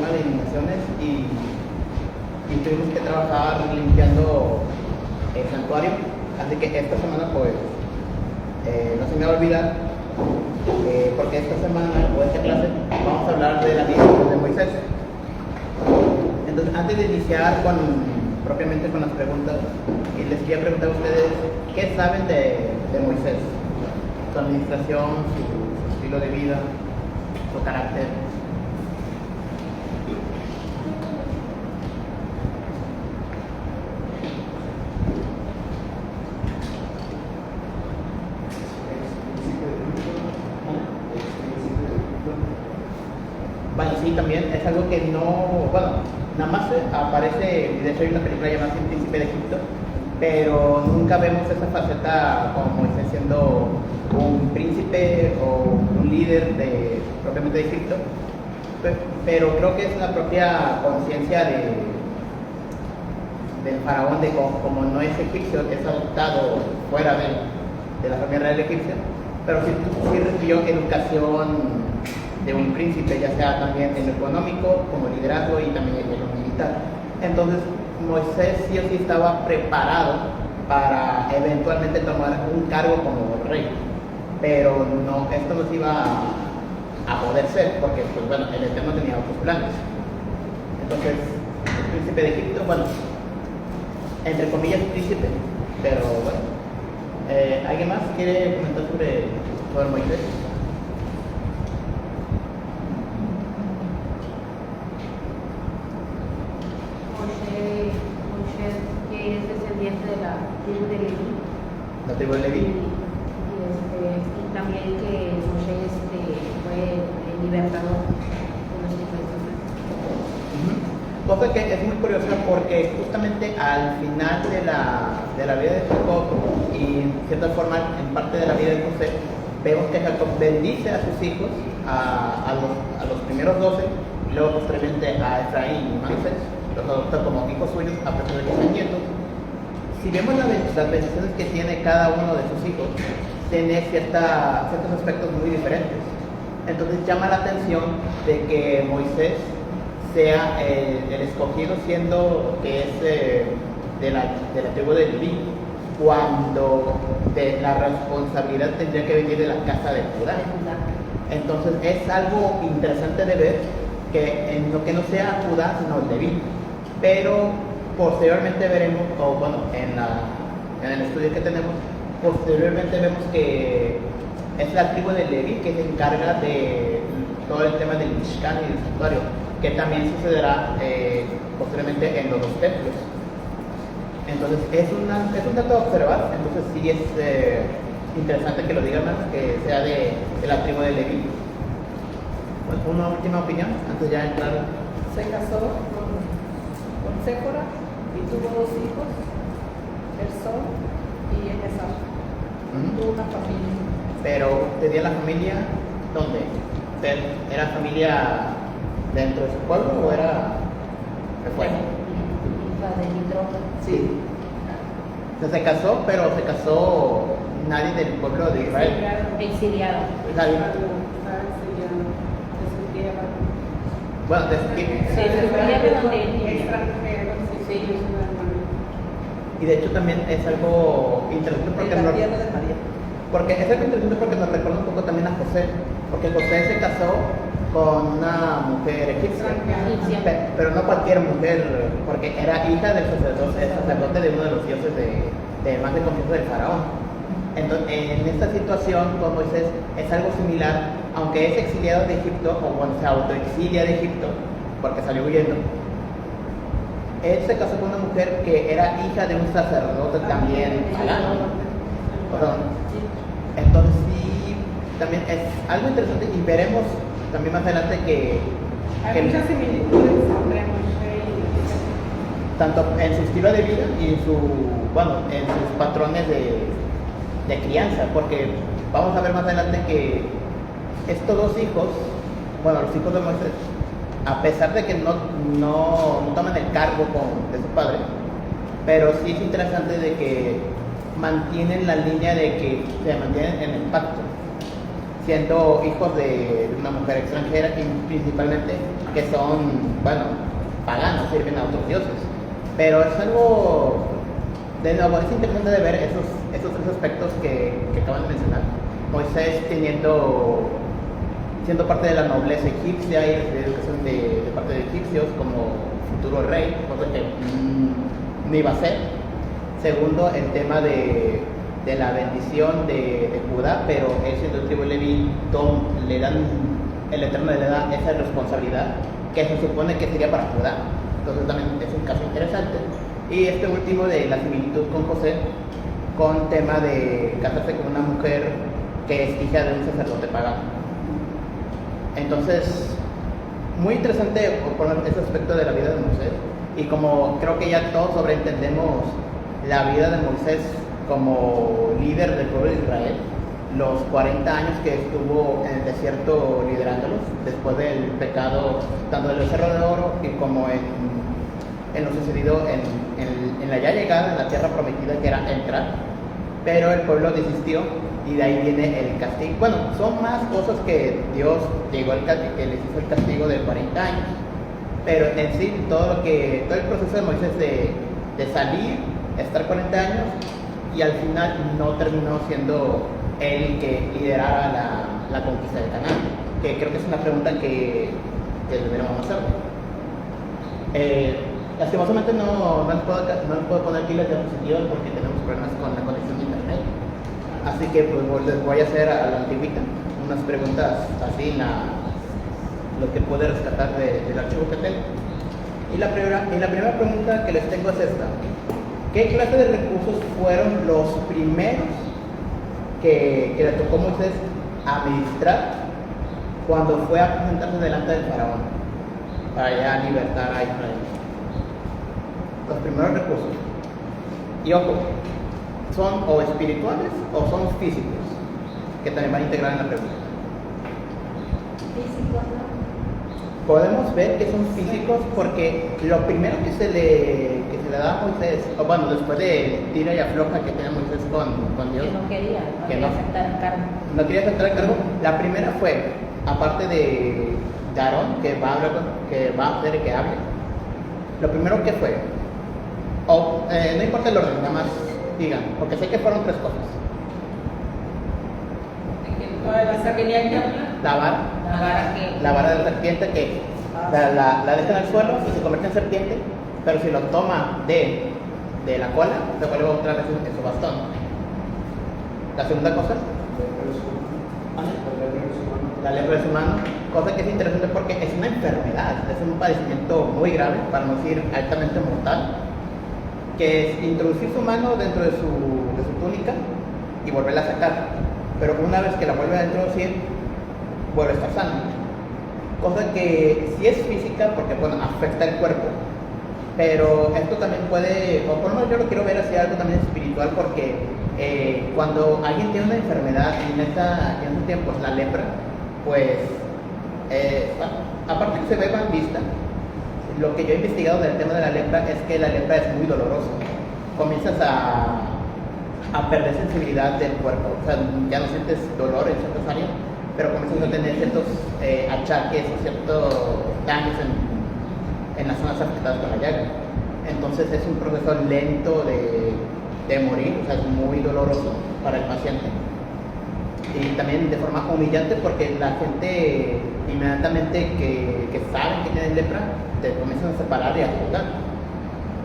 tema de inundaciones y tuvimos que trabajar limpiando el santuario. Así que esta semana pues no se me va a olvidar, porque esta semana o esta clase vamos a hablar de la vida de Moisés. Entonces, antes de iniciar propiamente con las preguntas, les quería preguntar a ustedes qué saben de Moisés, su administración, su estilo de vida, su carácter. Bueno, sí, también es algo que no, bueno, nada más aparece, de hecho hay una película llamada El Príncipe de Egipto, pero nunca vemos esa faceta como Moisés siendo un príncipe o un líder propiamente de Egipto, pero creo que es la propia conciencia del faraón de como no es egipcio, es adoptado fuera de la familia real egipcia, pero sí recibió educación de un príncipe, ya sea también en lo económico, como liderazgo y también en lo militar. Entonces, Moisés sí o sí estaba preparado para eventualmente tomar un cargo como rey, pero esto no se iba a poder ser, porque pues bueno, el Eterno tenía otros planes. Entonces, el príncipe de Egipto, bueno, entre comillas príncipe, pero bueno. ¿Alguien más quiere comentar sobre Moisés? Que es descendiente de la tribu de Leví. La tribu de Leví. Y también que Moisés fue el libertador de los hijos de Israel. Cosa que es muy curiosa porque justamente al final de la vida de Jacob y en cierta forma en parte de la vida de José, vemos que Jacob bendice a sus hijos, a los primeros 12, y luego posteriormente a Efraín y Manasés, los adopta como hijos suyos a pesar de que son nietos. Si vemos las bendiciones que tiene cada uno de sus hijos, tiene ciertos aspectos muy diferentes. Entonces llama la atención de que Moisés sea el escogido, siendo que es de la tribu de Leví, cuando la responsabilidad tendría que venir de la casa de Judá. Entonces es algo interesante de ver que en lo que no sea Judá, sino Leví. Pero posteriormente veremos, o bueno, en el estudio que tenemos, posteriormente vemos que es la tribu de Leví que se encarga de todo el tema del Mishkan y del santuario, que también sucederá posteriormente en los dos templos. Entonces es un dato a observar. Entonces sí es interesante que lo digan más, que sea de la tribu de Leví. Pues, una última opinión antes ya de entrar. Se casó con Séfora y tuvo 2 hijos, Gersón y Eliezer. Tuvo una familia. Pero tenía la familia, ¿dónde? ¿Era familia dentro de su pueblo o era fuera? Hija de Mitro. Sí. Se casó, pero se casó nadie del pueblo de Israel. Exiliado. Nadie. Bueno, Sí, de donde y de hecho también es algo interesante porque es algo interesante porque nos recuerda un poco también a José, porque José se casó con una mujer egipcia, pero no cualquier mujer, porque era hija del sacerdote de uno de los dioses de más de confianza del faraón. Entonces, en esta situación con Moisés es algo similar, aunque es exiliado de Egipto, o bueno, se autoexilia de Egipto, porque salió huyendo. Él se casó con una mujer que era hija de un sacerdote también pagano. Entonces sí, también es algo interesante y veremos también más adelante que hay muchas similitudes entre Moisés y tanto en su estilo de vida y en sus patrones de crianza, porque vamos a ver más adelante que estos 2 hijos, bueno, los hijos de Moisés, a pesar de que no toman el cargo de su padre, pero sí es interesante de que mantienen la línea de que se mantienen en el pacto. siendo hijos de una mujer extranjera y principalmente que son, bueno, paganos, sirven a otros dioses. Pero es algo, de nuevo, es interesante de ver esos tres aspectos que acaban de mencionar. Moisés siendo parte de la nobleza egipcia y de educación de parte de egipcios como futuro rey, cosa que no iba a ser. Segundo, el tema de la bendición de Judá, pero él siendo tribu Leví, el Eterno le da esa responsabilidad que se supone que sería para Judá. Entonces también es un caso interesante. Y este último de la similitud con José, con tema de casarse con una mujer que es hija de un sacerdote pagano. Entonces, muy interesante por ese aspecto de la vida de Moisés. Y como creo que ya todos sobreentendemos la vida de Moisés como líder del pueblo de Israel, los 40 años que estuvo en el desierto liderándolos, después del pecado, tanto del becerro de oro y como en lo sucedido en la ya llegada, en la tierra prometida que era entrar, pero el pueblo desistió y de ahí viene el castigo. Bueno, son más cosas que Dios llegó que les hizo el castigo de 40 años, pero en sí todo el proceso de Moisés de salir, estar 40 años y al final no terminó siendo él que liderara la conquista de Canaán, que creo que es una pregunta que deberíamos hacer. Lastimosamente no les puedo poner aquí las diapositivas porque tenemos problemas con la conexión de internet. Así que pues les voy a hacer a la antigüita unas preguntas así lo que puede rescatar del archivo que tengo. Y la primera pregunta que les tengo es esta. ¿Qué clase de recursos fueron los primeros que le tocó a Moisés administrar cuando fue a presentarse delante del faraón para ya libertar a Israel? Los primeros recursos. Y ojo, ¿son o espirituales o son físicos? Que también van a integrar en la pregunta. Físicos, ¿no? Podemos ver que son físicos porque lo primero que se le da a Moisés, o bueno, después de tira y afloja que tiene Moisés con Dios, Que no quería aceptar el cargo. no quería aceptar el cargo. La primera fue, aparte de Aarón, que va a hacer que hable, lo primero que fue, no importa el orden, nada más digan, porque sé que fueron tres cosas. La vara de la serpiente que la deja en el suelo y se convierte en serpiente, pero si lo toma de la cola, se vuelve otra vez en su bastón. La segunda cosa, la lepra de su mano, cosa que es interesante porque es una enfermedad, es un padecimiento muy grave, para no decir altamente mortal, que es introducir su mano dentro de su túnica y volverla a sacar, pero una vez que la vuelve a introducir, vuelve a estar sano. Cosa que sí es física porque bueno, afecta el cuerpo, pero esto también puede, o por lo menos yo lo quiero ver así algo también espiritual, porque cuando alguien tiene una enfermedad en estos tiempos, la lepra, pues aparte que se ve mal vista, lo que yo he investigado del tema de la lepra es que la lepra es muy dolorosa. Comienzas a perder sensibilidad del cuerpo, o sea, ya no sientes dolor en ciertas áreas, pero comienzas a tener ciertos achaques o ciertos daños en las zonas afectadas con la llaga. Entonces es un proceso lento de morir, o sea, es muy doloroso para el paciente. Y también de forma humillante porque la gente inmediatamente que saben que tienen lepra, te comienzan a separar y a juzgar.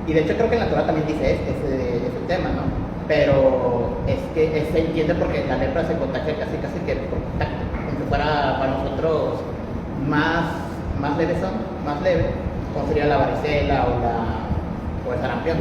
Y de hecho creo que en la Torah también dice ese tema, ¿no? Pero es que se entiende porque la lepra se contagia casi que por contacto. Como si fuera para nosotros más leve, como sería la varicela o el sarampión.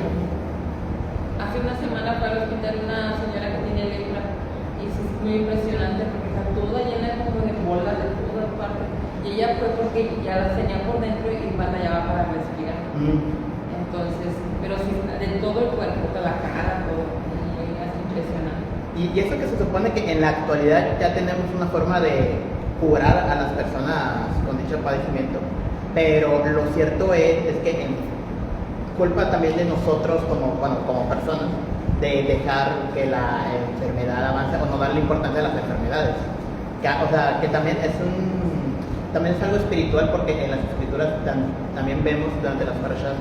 Hace una semana fue al hospital una señora que tiene lepra y sí, es muy impresionante porque está toda llena como de bolas de todas partes. Y ella fue porque ya la tenía por dentro y batallaba para respirar. Entonces, pero sí, de todo el cuerpo, de la cara, todo, es impresionante. Y eso que se supone que en la actualidad ya tenemos una forma de curar a las personas con dicho padecimiento, pero lo cierto es que culpa también de nosotros como personas de dejar que la enfermedad avance o no darle importancia a las enfermedades. o sea, que también también es algo espiritual, porque en las escrituras también vemos durante las parashas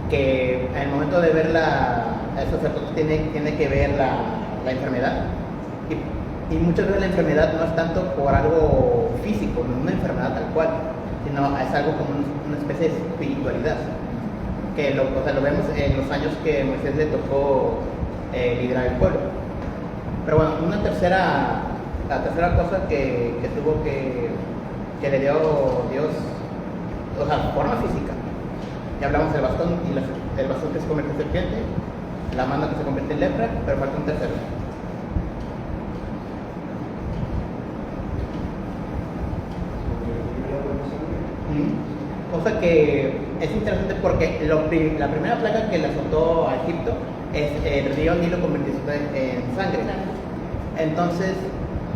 que en el momento de ver el sacerdote tiene que ver la enfermedad, y muchas veces la enfermedad no es tanto por algo físico, no una enfermedad tal cual, sino es algo como una especie de espiritualidad, que o sea, lo vemos en los años que Moisés le tocó liderar el pueblo. Pero bueno, la tercera cosa que tuvo que le dio Dios, o sea, forma física. Ya hablamos del bastón, y el bastón que se convierte en serpiente, la mano que se convierte en lepra, pero falta un tercero. Cosa que es interesante, porque la primera plaga que le azotó a Egipto es el río Nilo convirtiéndose en sangre. Entonces,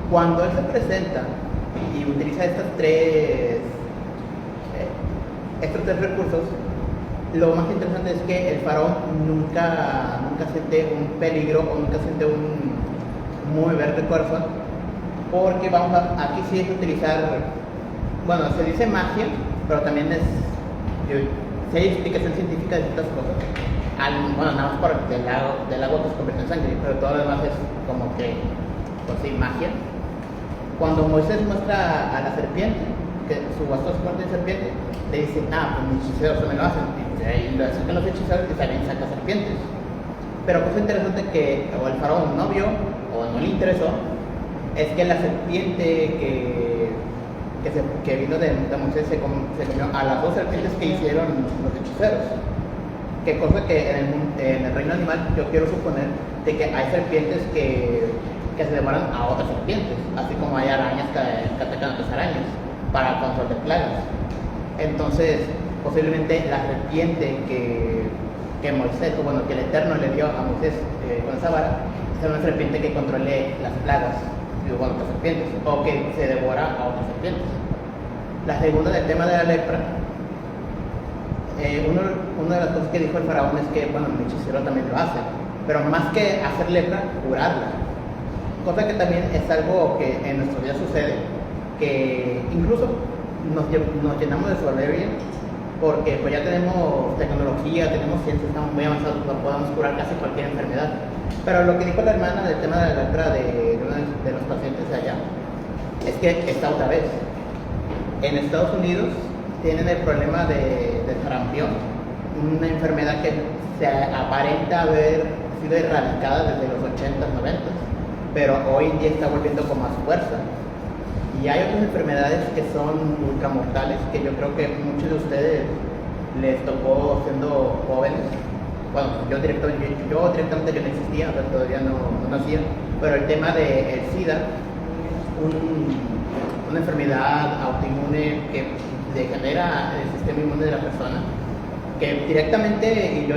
cuando él se presenta y utiliza estos tres recursos, lo más interesante es que el faraón nunca siente un peligro, o nunca siente un mover de corazón, porque aquí sí es utilizar, bueno, se dice magia, pero también si hay explicación científica de ciertas cosas. Bueno, nada más por del agua que se convierte en sangre, pero todo lo demás es como que, pues sí, magia. Cuando Moisés muestra a la serpiente, que su bastón se convierte en serpiente, le dicen, pues mis hechiceros también lo hacen, y lo hacen los hechiceros, y también saca serpientes. Pero cosa interesante que o el faraón no vio, o no le interesó, es que la serpiente que vino de Moisés se comió a las dos serpientes que hicieron los hechiceros. Que cosa que en el reino animal yo quiero suponer de que hay serpientes que se devoran a otras serpientes, así como hay arañas que atacan a otras arañas para control de plagas. Entonces, posiblemente la serpiente que Moisés, o bueno, que el Eterno le dio a Moisés con esa vara, sea una serpiente que controle las plagas de otras serpientes, o que se devora a otras serpientes. La segunda, del tema de la lepra, una de las cosas que dijo el faraón es que, bueno, el hechicero también lo hace, pero más que hacer lepra, curarla. Cosa que también es algo que en nuestro día sucede, que incluso nos llenamos de soberbia, porque pues ya tenemos tecnología, tenemos ciencia, estamos muy avanzados, podemos curar casi cualquier enfermedad. Pero lo que dijo la hermana del tema de la lepra de uno de los pacientes de allá, es que está otra vez. En Estados Unidos tienen el problema de sarampión, una enfermedad que se aparenta haber sido erradicada desde los 80s, 90s, pero hoy en día está volviendo con más fuerza. Y hay otras enfermedades que son ultramortales, que yo creo que muchos de ustedes les tocó siendo jóvenes. Bueno, yo directamente yo no existía, o sea, todavía no nacía, pero el tema del SIDA, una enfermedad autoinmune que degenera el sistema inmune de la persona, que directamente, y yo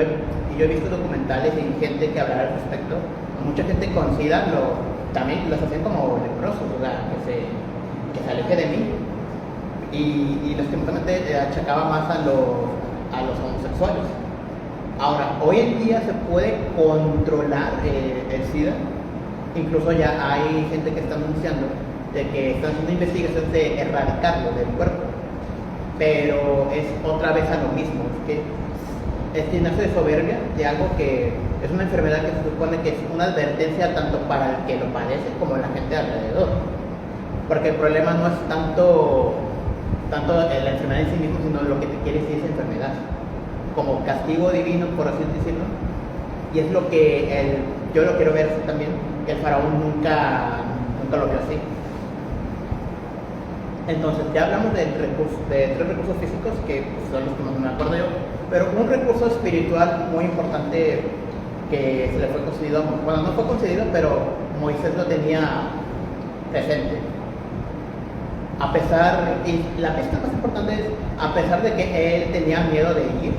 he visto documentales y gente que habla al respecto, mucha gente con SIDA también los hacían como leprosos, o sea, que se aleje de mí, y lastimosamente achacaba más a los homosexuales. Ahora, hoy en día se puede controlar el SIDA, incluso ya hay gente que está anunciando de que están haciendo investigaciones de erradicarlo del cuerpo, pero es otra vez a lo mismo, es que es llenarse de soberbia de algo que es una enfermedad que se supone que es una advertencia tanto para el que lo padece como la gente alrededor, porque el problema no es tanto la enfermedad en sí mismo, sino lo que te quiere decir esa enfermedad, como castigo divino, por así decirlo. Y es lo que yo lo quiero ver también, que el faraón nunca lo vio así. Entonces, ya hablamos de tres recursos físicos, que son los que más me acuerdo yo, pero un recurso espiritual muy importante que se le fue concedido, bueno, no fue concedido, pero Moisés lo tenía presente. Y la pista más importante es, a pesar de que él tenía miedo de ir,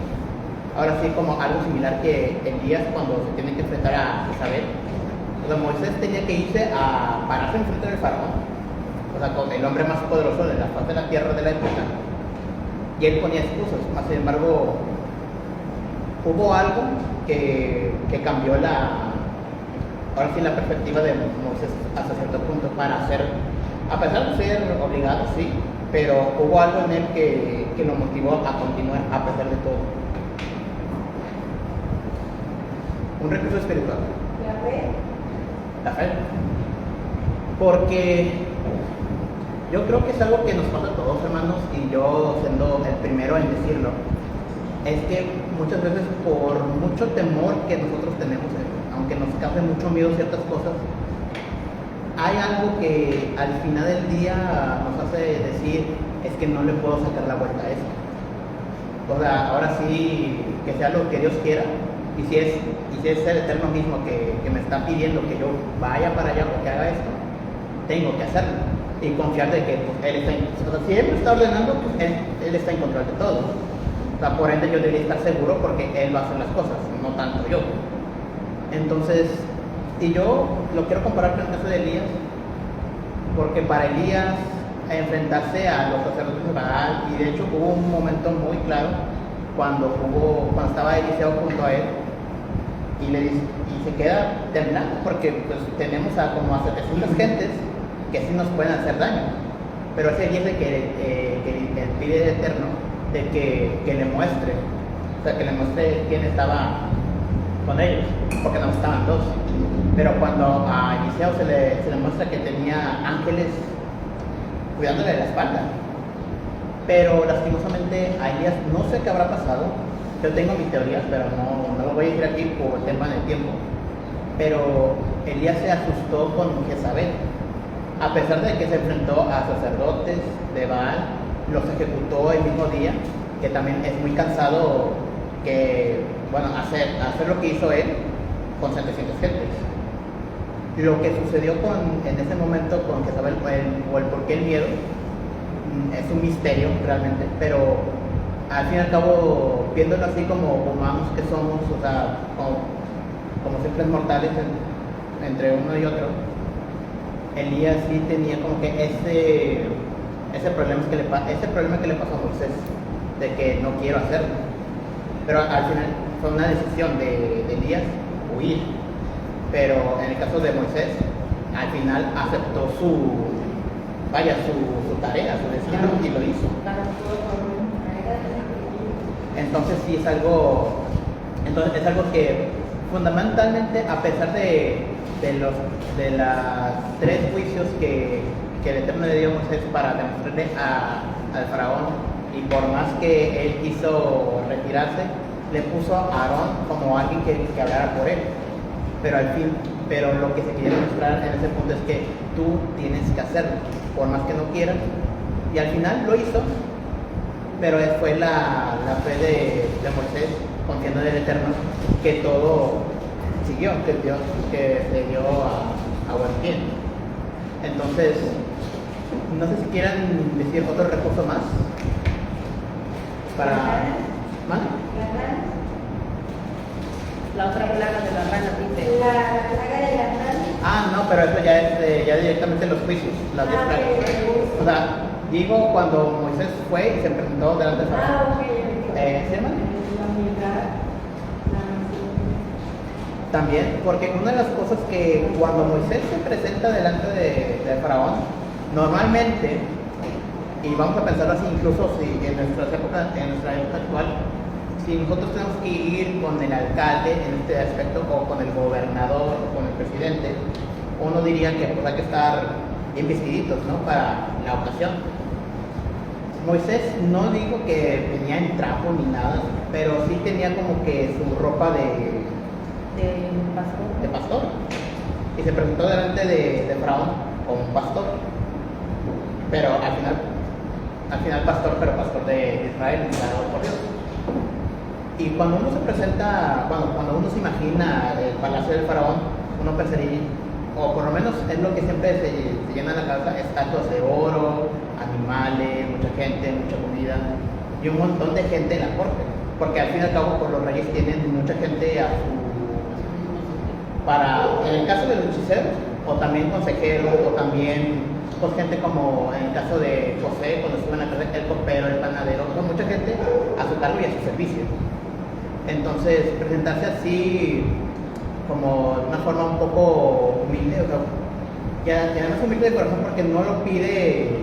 ahora sí, como algo similar que Elías cuando se tiene que enfrentar a Isabel, o sea, Moisés tenía que irse a pararse enfrente del faraón, o sea, con el hombre más poderoso de la faz de la tierra de la época, y él ponía excusas. Más sin embargo, hubo algo que cambió ahora sí la perspectiva de Moisés hasta cierto punto para hacer A pesar de ser obligado, sí, pero hubo algo en él que lo motivó a continuar a pesar de todo. Un recurso espiritual. La fe. La fe. Porque yo creo que es algo que nos pasa a todos, hermanos, y yo siendo el primero en decirlo, es que muchas veces por mucho temor que nosotros tenemos, aunque nos cause mucho miedo ciertas cosas, hay algo que al final del día nos hace decir, es que no le puedo sacar la vuelta a esto. O sea, ahora sí, que sea lo que Dios quiera, y si es el Eterno mismo que me está pidiendo que yo vaya para allá o que haga esto, tengo que hacerlo y confiar de que pues, Él está o sea, si Él me está ordenando, pues él está en control de todo. O sea, por ende yo debería estar seguro porque Él va a hacer las cosas, no tanto yo. Entonces, y yo lo quiero comparar con el caso de Elías, porque para Elías enfrentarse a los sacerdotes de Baal, y de hecho hubo un momento muy claro cuando estaba Eliseo junto a él y se queda temblando porque pues, tenemos como a 700 gentes que sí nos pueden hacer daño, pero ese Elías que pide al Eterno de que le muestre, o sea, que le muestre quién estaba con ellos, porque no estaban dos. Pero cuando a Eliseo se le muestra que tenía ángeles cuidándole de la espalda, pero lastimosamente a Elías no sé qué habrá pasado. Yo tengo mis teorías, pero no lo voy a decir aquí por el tema del tiempo. Pero Elías se asustó con Jezabel, a pesar de que se enfrentó a sacerdotes de Baal, los ejecutó el mismo día, que también es muy cansado hacer lo que hizo él con 700 gentes. Lo que sucedió en ese momento con Jezabel o el por qué el miedo es un misterio realmente, pero al fin y al cabo, viéndolo así como humanos que somos, o sea, como simples mortales entre uno y otro, Elías sí tenía como que ese problema que le pasó a Moisés, de que no quiero hacerlo. Pero al final fue una decisión de Elías huir. Pero en el caso de Moisés, al final aceptó su tarea, su destino y lo hizo. Entonces sí es algo que fundamentalmente, a pesar de los 3 juicios que el Eterno le dio a Moisés para demostrarle al faraón, y por más que él quiso retirarse, le puso a Aarón como alguien que hablara por él. Pero lo que se quería demostrar en ese punto es que tú tienes que hacerlo, por más que no quieras. Y al final lo hizo, pero fue la fe de Moisés, confiando en el Eterno, que todo siguió, que se dio a buen pie. Entonces, no sé si quieran decir otro recurso más para... ¿Más? La otra plaga de la rana, dice. La plaga de la rana. No, pero eso ya es ya directamente los juicios, las 10 plagas. O sea, digo cuando Moisés fue y se presentó delante de Faraón. ¿Sí, hermano? La humildad, la También, porque una de las cosas que cuando Moisés se presenta delante de Faraón, normalmente, y vamos a pensarlo así, incluso si en nuestra época actual, si nosotros tenemos que ir con el alcalde en este aspecto, o con el gobernador, o con el presidente, uno diría que pues hay que estar bien vestiditos, ¿no? Para la ocasión. Moisés no digo que venía en trapo ni nada, pero sí tenía como que su ropa de pastor. Y se presentó delante de Faraón como un pastor. Pero al final pastor, pero pastor de Israel, ganado por Dios. Y cuando uno se presenta, cuando uno se imagina el palacio del Faraón, uno pensaría, o por lo menos es lo que siempre se llena la cabeza, estatuas de oro, animales, mucha gente, mucha comida y un montón de gente en la corte, porque al fin y al cabo pues, los reyes tienen mucha gente en el caso de los hechiceros, o también consejeros, o también pues, gente como en el caso de José, cuando suben a casa, el copero, el panadero, son mucha gente a su cargo y a su servicio. Entonces presentarse así como de una forma un poco humilde, o sea, ya no es humilde de corazón porque no lo pide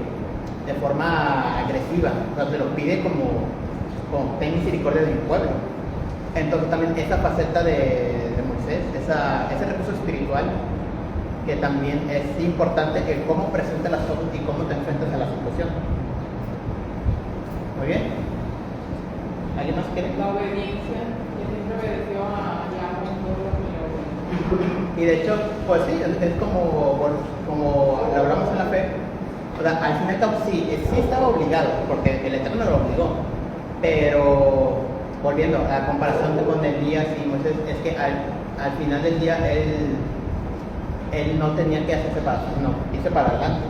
de forma agresiva, o sea, se lo pide como ten misericordia de mi pueblo. Entonces también esa faceta de Moisés, ese recurso espiritual, que también es importante el cómo presentas las cosas y cómo te enfrentas a la situación. Muy bien. ¿Alguien más quiere? La obediencia, que siempre obedeció a Yahweh en todo lo que le ordenó. Y de hecho, pues sí, es como lo hablamos en la fe. O sea, al final sí estaba obligado, porque el Eterno lo obligó. Pero, volviendo a la comparación con Elías y Moisés, es que al final del día él no tenía que hacerse irse para adelante,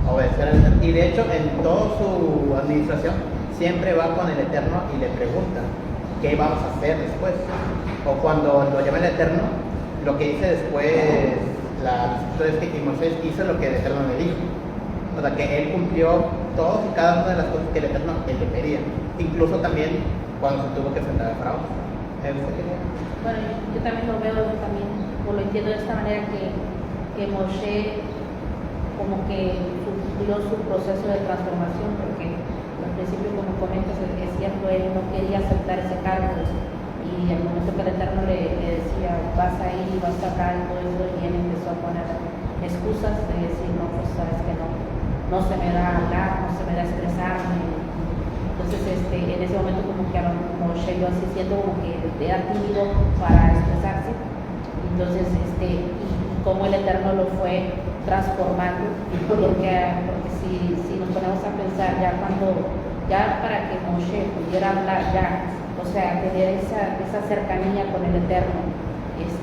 obedecer al Eterno. Y de hecho, en toda su administración, siempre va con el Eterno y le pregunta, ¿qué vamos a hacer después? O cuando lo llama el Eterno, lo que dice después la escritura es que Moisés hizo lo que el Eterno le dijo. O sea, que él cumplió todas y cada una de las cosas que el Eterno él le pedía. Incluso también cuando se tuvo que enfrentar a Faraón. Bueno, yo también lo veo, también, o lo entiendo de esta manera, que Moshe como que cumplió su proceso de transformación, porque al principio, como comentas, es cierto, él no quería aceptar ese cargo, y al momento que el Eterno le decía, vas a ir, vas a sacar todo eso, y él empezó a poner excusas de decir, no, pues sabes que no se me da hablar, no se me da expresarme. Entonces, en ese momento como que Moshe yo así siento como que era tímido para expresarse. Entonces, y cómo el Eterno lo fue transformando, porque si nos ponemos a pensar ya para que Moshe pudiera hablar ya, o sea, tener esa cercanía con el Eterno, pues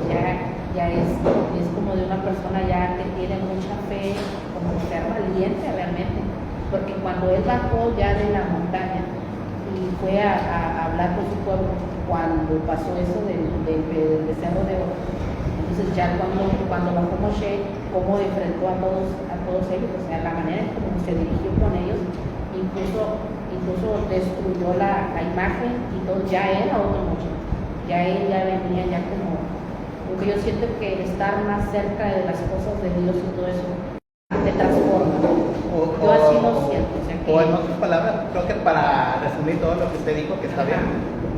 ya es como de una persona ya que tiene mucha fe, como ser valiente realmente. Porque cuando él bajó ya de la montaña y fue a hablar con su pueblo, cuando pasó eso del becerro de oro, entonces ya cuando bajó Moshe, cómo enfrentó a todos ellos, o sea, la manera en cómo se dirigió con ellos, incluso destruyó la imagen y todo, ya era otro Moshe, ya él ya venía ya como, porque yo siento que el estar más cerca de las cosas de Dios y todo eso, te transforma. Yo así lo siento. O en otras palabras, creo que para resumir todo lo que usted dijo, que está bien,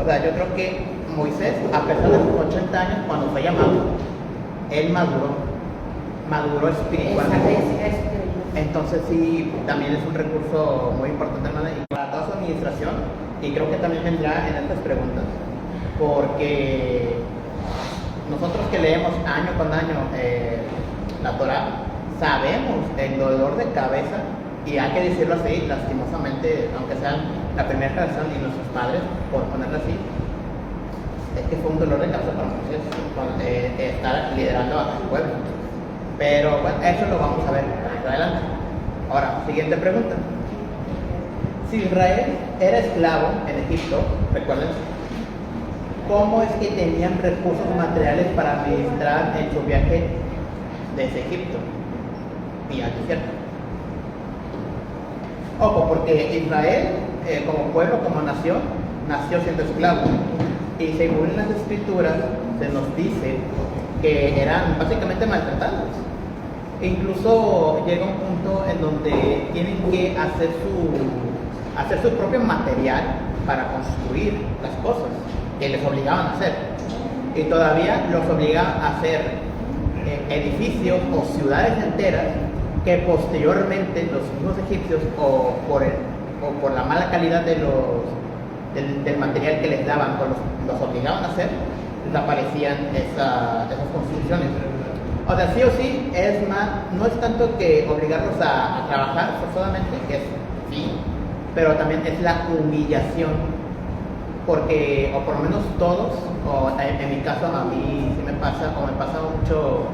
o sea, yo creo que Moisés, a pesar de sus 80 años, cuando fue llamado, él maduró espiritualmente. Entonces sí, también es un recurso muy importante, hermana, y para toda su administración, y creo que también vendrá en estas preguntas, porque nosotros que leemos año con año la Torah, sabemos el dolor de cabeza, y hay que decirlo así, lastimosamente, aunque sean la primera generación y nuestros padres, por ponerlo así, es que fue un dolor de cabeza para Moisés estar liderando a su pueblo. Pero bueno, eso lo vamos a ver más adelante. Ahora, siguiente pregunta. Si Israel era esclavo en Egipto, recuerden, ¿cómo es que tenían recursos materiales para administrar en su viaje desde Egipto y al desierto? Ojo, porque Israel, como pueblo, como nación, nació siendo esclavo. Y según las escrituras, se nos dice que eran básicamente maltratados. E incluso llega un punto en donde tienen que hacer su propio material para construir las cosas que les obligaban a hacer. Y todavía los obligaban a hacer edificios o ciudades enteras que posteriormente los mismos egipcios o por la mala calidad del material que les daban o los obligaban a hacer, desaparecían esas construcciones. O sea, sí o sí, no es tanto que obligarlos a trabajar forzosamente, que es sí, pero también es la humillación, porque, o por lo menos todos, o en mi caso a mí sí me pasa mucho.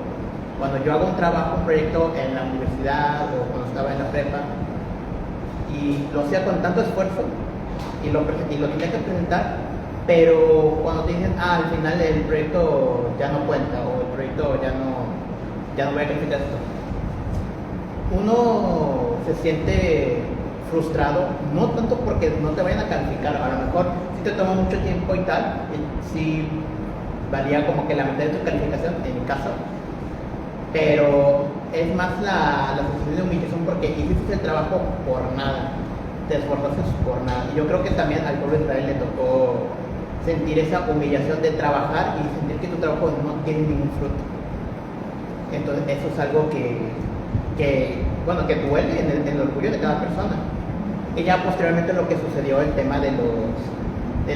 Cuando yo hago un trabajo, un proyecto en la universidad o cuando estaba en la prepa y lo hacía con tanto esfuerzo y lo tenía que presentar, pero cuando te dicen, al final el proyecto ya no cuenta o el proyecto ya no voy a calificar esto, uno se siente frustrado, no tanto porque no te vayan a calificar, a lo mejor si te toma mucho tiempo y tal, si valía como que la mitad de tu calificación, en mi caso, pero es más la sensación de humillación porque hiciste el trabajo por nada, te esforzaste por nada. Y yo creo que también al pueblo de Israel le tocó sentir esa humillación de trabajar y sentir que tu trabajo no tiene ningún fruto. Entonces eso es algo que duele en el orgullo de cada persona. Y ya posteriormente lo que sucedió, el tema del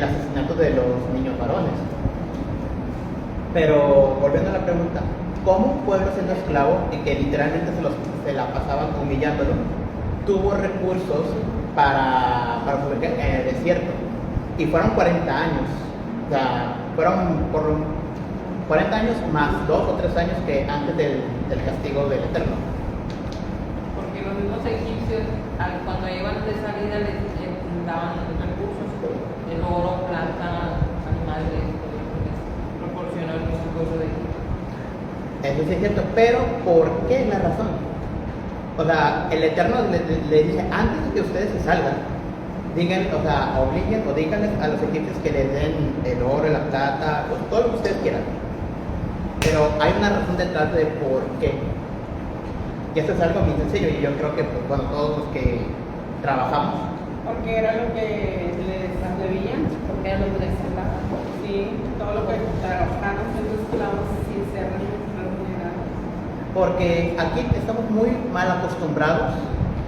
asesinato de los niños varones. Pero volviendo a la pregunta, ¿cómo un pueblo siendo esclavo y que literalmente se la pasaban humillándolo, tuvo recursos para sobrevivir en el desierto? Y fueron 40 años, o sea, fueron por 40 años más 2 o 3 años que antes del castigo del Eterno. Porque los mismos egipcios, cuando iban de salida, les daban recursos, el oro, plata, animales, les proporcionó el mismo pueblo de Egipto. Eso sí es cierto, pero ¿por qué la razón? O sea, el Eterno le dice, antes de que ustedes se salgan, digan, o sea, obliguen o díganles a los egipcios que les den el oro, la plata, pues, todo lo que ustedes quieran. Pero hay una razón detrás de por qué. Y esto es algo muy sencillo y yo creo que, pues, bueno, todos los que trabajamos. Porque era lo que les debían, porque era lo que les hablaba. sí, todo lo que trabajaron siendo esclavos sin ser remunerados. Porque aquí estamos muy mal acostumbrados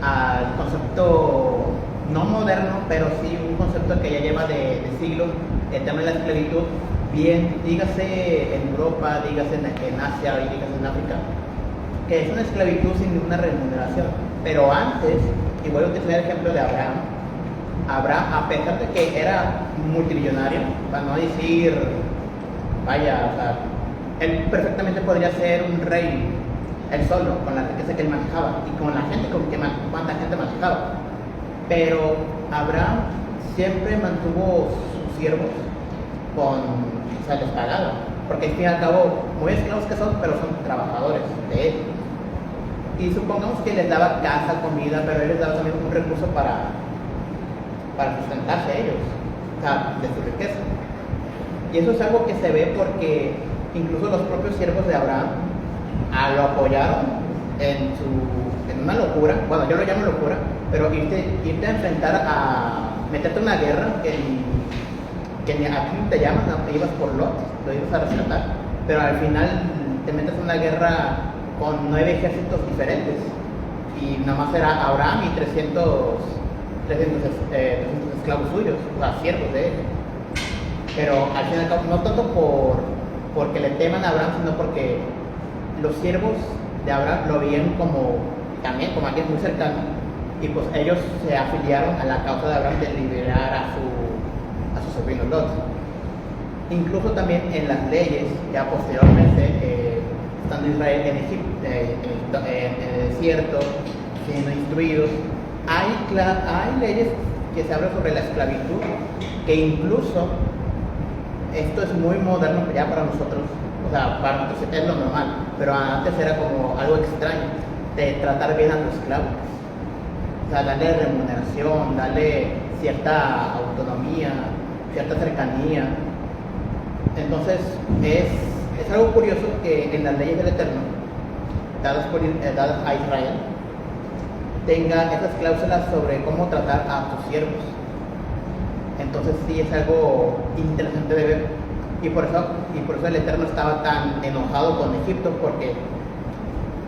al concepto no moderno, pero sí un concepto que ya lleva de siglos, el tema de la esclavitud, bien, dígase en Europa, dígase en Asia y dígase en África, que es una esclavitud sin ninguna remuneración. Pero antes, y voy a utilizar el ejemplo de Abraham, a pesar de que era multimillonario, para no decir, vaya, o sea, él perfectamente podría ser un rey, él solo, con la riqueza que él manejaba y con la gente cuánta gente manejaba. Pero Abraham siempre mantuvo sus siervos o sea, les pagaba, porque al fin y al cabo, muy esclavos que son, pero son trabajadores de él. Y supongamos que les daba casa, comida, pero él les daba también un recurso para sustentarse a ellos, o sea, de su riqueza. Y eso es algo que se ve porque incluso los propios siervos de Abraham lo apoyaron en una locura, bueno, yo lo llamo locura, pero irte a enfrentar meterte en una guerra que ni a ti te llaman, no, ibas por Lot, lo ibas a rescatar, pero al final te metes en una guerra con 9 ejércitos diferentes y nada más era Abraham y 300 esclavos suyos, o sea, siervos de él. Pero al fin y al cabo, no tanto porque le teman a Abraham, sino porque los siervos de Abraham lo veían también como alguien muy cercano, y pues ellos se afiliaron a la causa de Abraham de liberar a su sobrino Lot. Incluso también en las leyes, ya posteriormente, estando Israel en Egipto, en el desierto, siendo instruidos, hay leyes que se hablan sobre la esclavitud, que incluso, esto es muy moderno ya para nosotros, o sea, para nosotros es lo normal, pero antes era como algo extraño, de tratar bien a tu esclavo. O sea, darle remuneración, darle cierta autonomía, cierta cercanía. Entonces, es algo curioso que en las leyes del Eterno, dadas a Israel, tenga esas cláusulas sobre cómo tratar a tus siervos. Entonces sí es algo interesante de ver. Y por eso el Eterno estaba tan enojado con Egipto, porque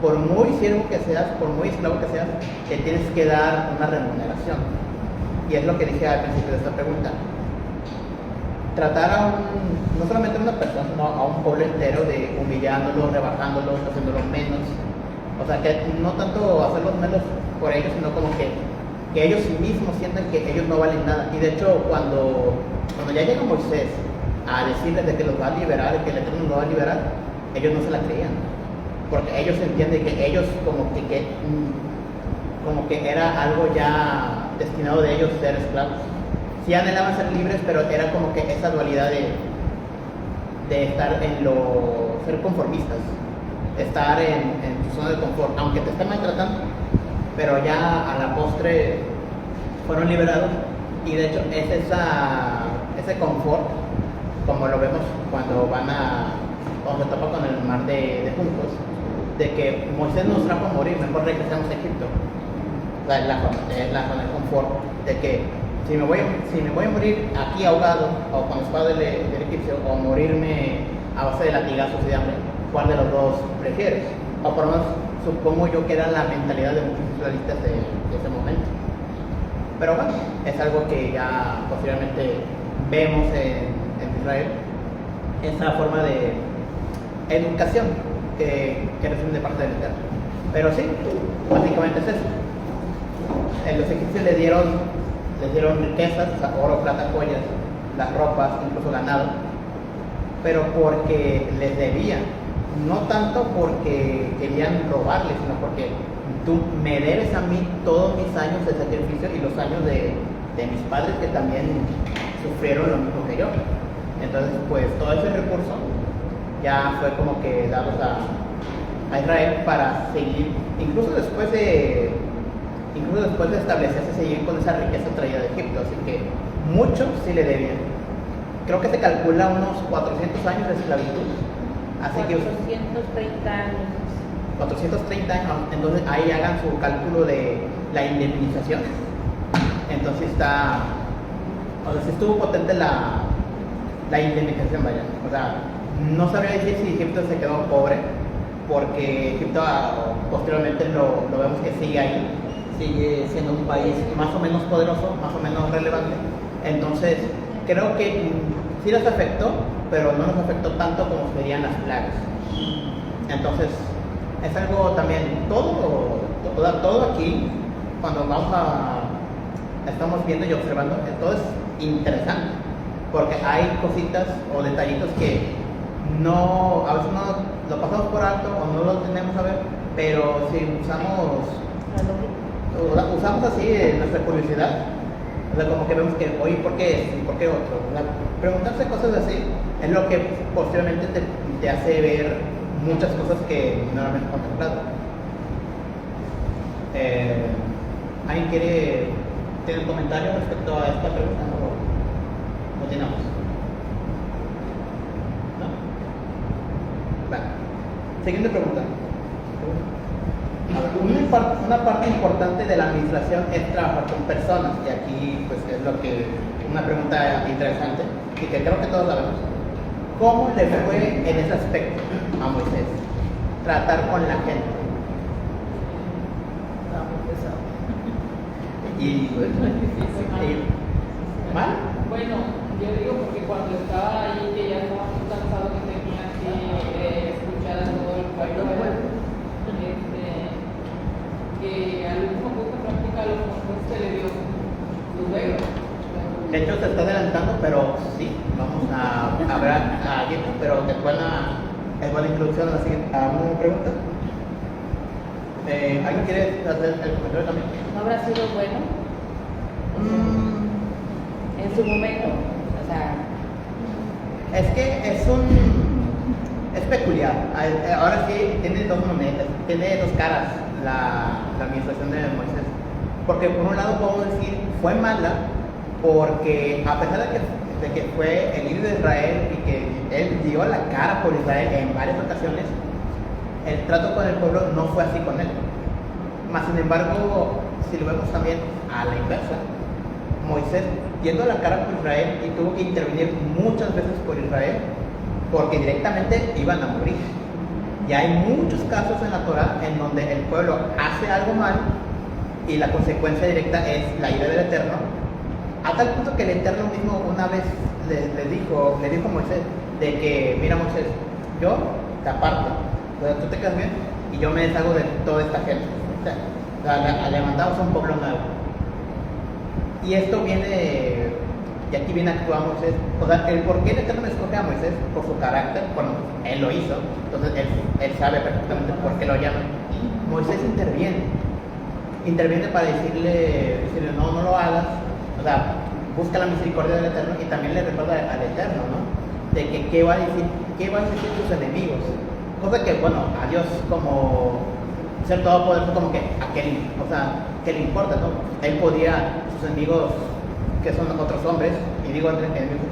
por muy siervo que seas, por muy esclavo que seas, te tienes que dar una remuneración. Y es lo que dije al principio de esta pregunta. Tratar no solamente a una persona, sino a un pueblo entero, de humillándolos, rebajándolos, haciéndolos menos. O sea, que no tanto hacerlos menos por ellos, sino como que ellos mismos sientan que ellos no valen nada. Y de hecho, cuando ya llega Moisés a decirles de que los va a liberar, de que el Eterno los va a liberar, ellos no se la creían, porque ellos entienden que ellos como que era algo ya destinado de ellos ser esclavos. Sí anhelaban ser libres, pero era como que esa dualidad de estar ser conformistas, estar en tu zona de confort, aunque te estén maltratando, pero ya a la postre fueron liberados. Y de hecho es ese confort, como lo vemos cuando se topa con el mar de juncos, de que Moisés nos trajo a morir, mejor regresemos a Egipto. O sea, es la zona de confort, de que si me voy a morir aquí ahogado, o con la espada del egipcio, o morirme a base de latigazos y de hambre, ¿cuál de los dos prefieres? O por lo menos supongo yo que era la mentalidad de muchos israelitas de ese momento. Pero bueno, es algo que ya posteriormente vemos en Israel, esa forma de educación que reciben de parte del Eterno. Pero sí, básicamente es eso. Los egipcios les dieron riquezas, o sea, oro, plata, joyas, las ropas, incluso ganado, pero porque les debían, no tanto porque querían robarles, sino porque tú me debes a mí todos mis años de sacrificio y los años de mis padres que también sufrieron lo mismo que yo. Entonces, pues todo ese recurso ya fue como que dados a Israel para seguir, incluso después de establecerse, seguir con esa riqueza traída de Egipto. Así que mucho sí le debían. Creo que se calcula unos 400 años de esclavitud. Así 430 años. 430 años, entonces ahí hagan su cálculo de la indemnización. Entonces sí estuvo potente la indemnización, vaya. O sea, no sabría decir si Egipto se quedó pobre, porque Egipto posteriormente lo vemos que sigue siendo un país más o menos poderoso, más o menos relevante. Entonces, creo que sí les afectó, pero no nos afectó tanto como serían las plagas. Entonces, es algo también, todo aquí, cuando estamos viendo y observando, todo es interesante, porque hay cositas o detallitos que a veces no lo pasamos por alto o no lo tenemos a ver, pero si usamos así nuestra curiosidad, o sea, como que vemos que, oye, ¿por qué esto y por qué otro? O sea, preguntarse cosas así es lo que posteriormente te hace ver muchas cosas que normalmente no has contemplado. ¿Alguien tiene un comentario respecto a esta pregunta o continuamos? ¿No? Vale. Siguiente pregunta. A ver, una parte importante de la administración es trabajar con personas, y aquí pues es una pregunta interesante y que creo que todos sabemos. ¿Cómo le fue en ese aspecto a Moisés? Tratar con la gente. Está muy pesado. ¿Mal? Bueno, yo digo porque cuando estaba ahí, que ya estaba muy cansado, que tenía que escuchar a todo el pueblo, que al último punto de práctica los monjes se le dio su velo. De hecho, se está adelantando, pero sí, vamos a ver a alguien, pero es buena introducción a una pregunta. ¿Alguien quiere hacer el comentario también? ¿No habrá sido bueno en su momento? O sea, es que es peculiar. Ahora sí tiene dos monedas, tiene dos caras la administración de Moisés. Porque por un lado podemos decir, fue mala, porque a pesar de que fue el líder de Israel y que él dio la cara por Israel en varias ocasiones, el trato con el pueblo no fue así con él. Más sin embargo, si lo vemos también a la inversa, Moisés dio la cara por Israel y tuvo que intervenir muchas veces por Israel, porque directamente iban a morir. Y hay muchos casos en la Torah en donde el pueblo hace algo mal y la consecuencia directa es la ira del Eterno, a tal punto que el Eterno mismo una vez le dijo a Moisés de que, mira Moisés, yo te aparto, tú te quedas bien y yo me deshago de toda esta gente. O sea, levantamos un pueblo nuevo. Y esto viene, y aquí viene a actuar Moisés. O sea, el por qué el Eterno escoge a Moisés por su carácter, bueno, él lo hizo, entonces él sabe perfectamente por qué lo llama. Moisés interviene para decirle no lo hagas. O sea, busca la misericordia del Eterno y también le recuerda al Eterno, ¿no? De que qué va a decir tus enemigos. Cosa que, bueno, a Dios como ser todopoderoso, como que ¿qué le importa, no? Él podía, sus enemigos, que son otros hombres, y digo enemigos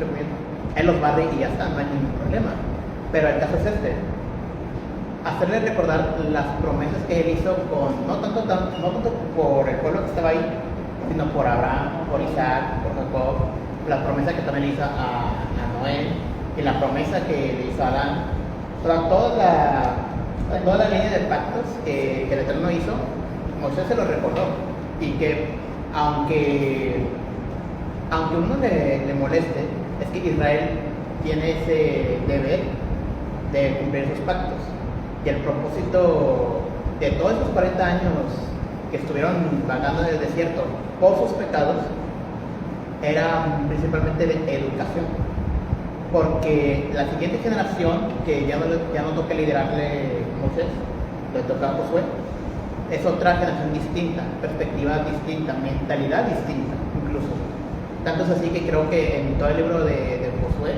él los barre y ya está, no hay ningún problema. Pero el caso es este. hacerle recordar las promesas que él hizo no tanto por el pueblo que estaba ahí, sino por Abraham, por Isaac, por Jacob, la promesa que también hizo a Noé y la promesa que le hizo a Adán. Toda la línea de pactos que el Eterno hizo, Moisés se lo recordó, y que aunque uno le moleste, es que Israel tiene ese deber de cumplir esos pactos. Y el propósito de todos esos 40 años que estuvieron vagando en el desierto por sus pecados era principalmente de educación, porque la siguiente generación, que ya no toca liderarle Moisés, le toca a Josué, es otra generación distinta, perspectiva distinta, mentalidad distinta incluso. Tanto es así que creo que en todo el libro de Josué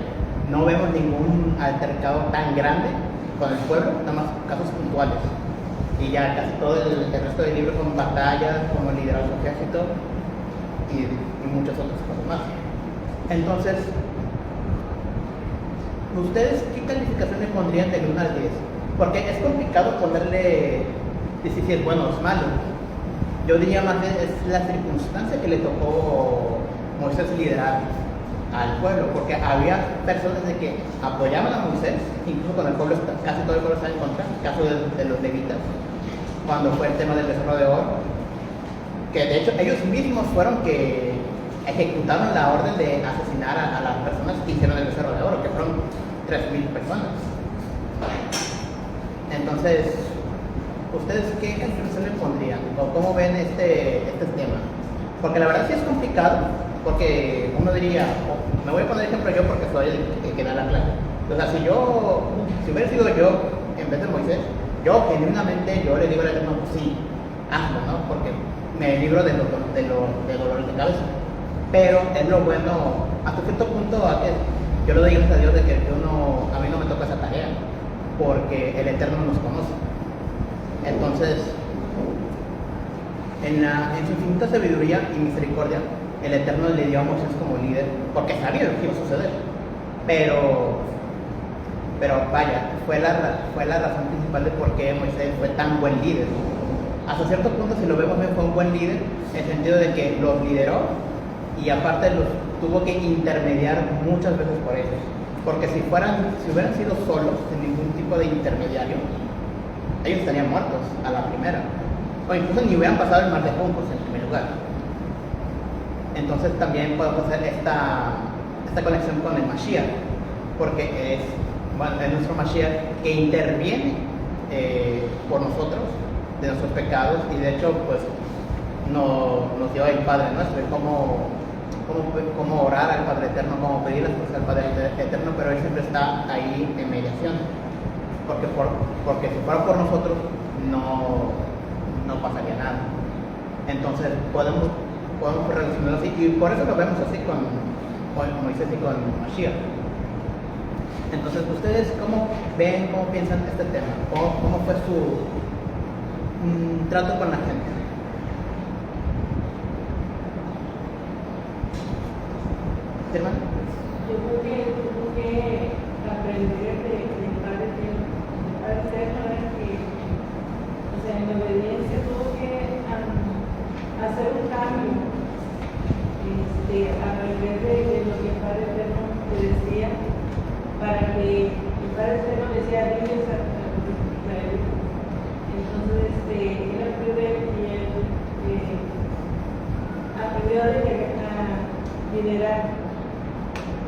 no vemos ningún altercado tan grande con el pueblo, nada más casos puntuales. Y ya casi todo el resto del libro son batallas, como liderar su ejército y muchas otras cosas más. Entonces, ¿ustedes qué calificación le pondrían del 1 al 10? Porque es complicado ponerle decir si es bueno o es malo. Yo diría más bien es la circunstancia que le tocó Moisés liderar al pueblo, porque había personas de que apoyaban a Moisés, incluso cuando el pueblo, casi todo el pueblo estaba en contra, el caso de los levitas, cuando fue el tema del becerro de oro, que de hecho ellos mismos fueron que ejecutaron la orden de asesinar a las personas que hicieron el becerro de oro, que fueron 3,000 personas. Entonces, ¿ustedes qué calificación le pondrían? ¿O cómo ven este tema? Porque la verdad sí es complicado, porque uno diría, me voy a poner ejemplo yo porque soy el que da la clase. O sea, si hubiera sido yo en vez de Moisés, yo genuinamente le digo al Eterno, sí, hazlo, ¿no? Porque me libro de dolores de cabeza. Pero es lo bueno, hasta cierto punto, yo le doy gracias a Dios de que a mí no me toca esa tarea, porque el Eterno nos conoce. Entonces, en su infinita sabiduría y misericordia, el Eterno le dio a Moisés como líder, porque sabía lo que iba a suceder. Pero vaya, fue la razón principal de por qué Moisés fue tan buen líder. Hasta cierto punto, si lo vemos bien, fue un buen líder, en el sentido de que los lideró y aparte los tuvo que intermediar muchas veces por ellos. Porque si hubieran sido solos, sin ningún tipo de intermediario, ellos estarían muertos a la primera. O incluso ni hubieran pasado el mar de juncos en primer lugar. Entonces también podemos hacer esta conexión con el Mashiach, porque es nuestro Mashiach que interviene por nosotros, de nuestros pecados, y de hecho pues nos dio el Padre Nuestro, cómo orar al Padre Eterno, cómo pedir las cosas al Padre Eterno, pero Él siempre está ahí en mediación, porque si fuera por nosotros no pasaría nada. Entonces podemos relacionarlo así, y por eso lo vemos así con Moisés y con Mashiach. Entonces, ¿ustedes cómo piensan este tema? ¿Cómo fue su trato con la gente? ¿Sí, hermano? Yo creo que aprender del Padre Eterno era que, o sea, en obediencia tuvo que hacer un cambio, aprender de lo que el Padre Eterno le decía, para que el Padre Eterno le decía diles a los israelitas. Entonces, él aprendió a liderar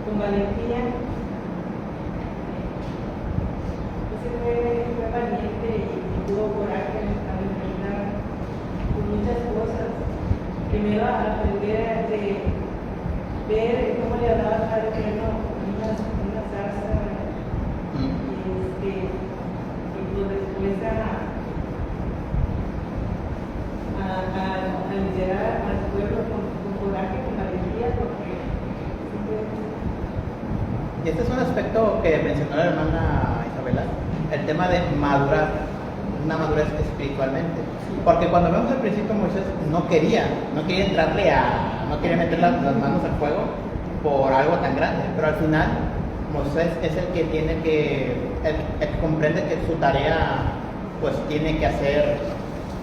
con valentía. Fue valiente y tuvo coraje a enfrentar con muchas cosas. Primero aprender de ver cómo le hablaba al Padre Eterno una zarza, y pues después a liderar al pueblo con coraje, con valentía, porque y este es un aspecto que mencionó la hermana Isabela, el tema de madurar, una madurez espiritualmente. Porque cuando vemos al principio Moisés no quería entrarle no quería meter las manos al fuego por algo tan grande, pero al final Moisés es el que tiene que, el que comprende que su tarea pues tiene que hacer,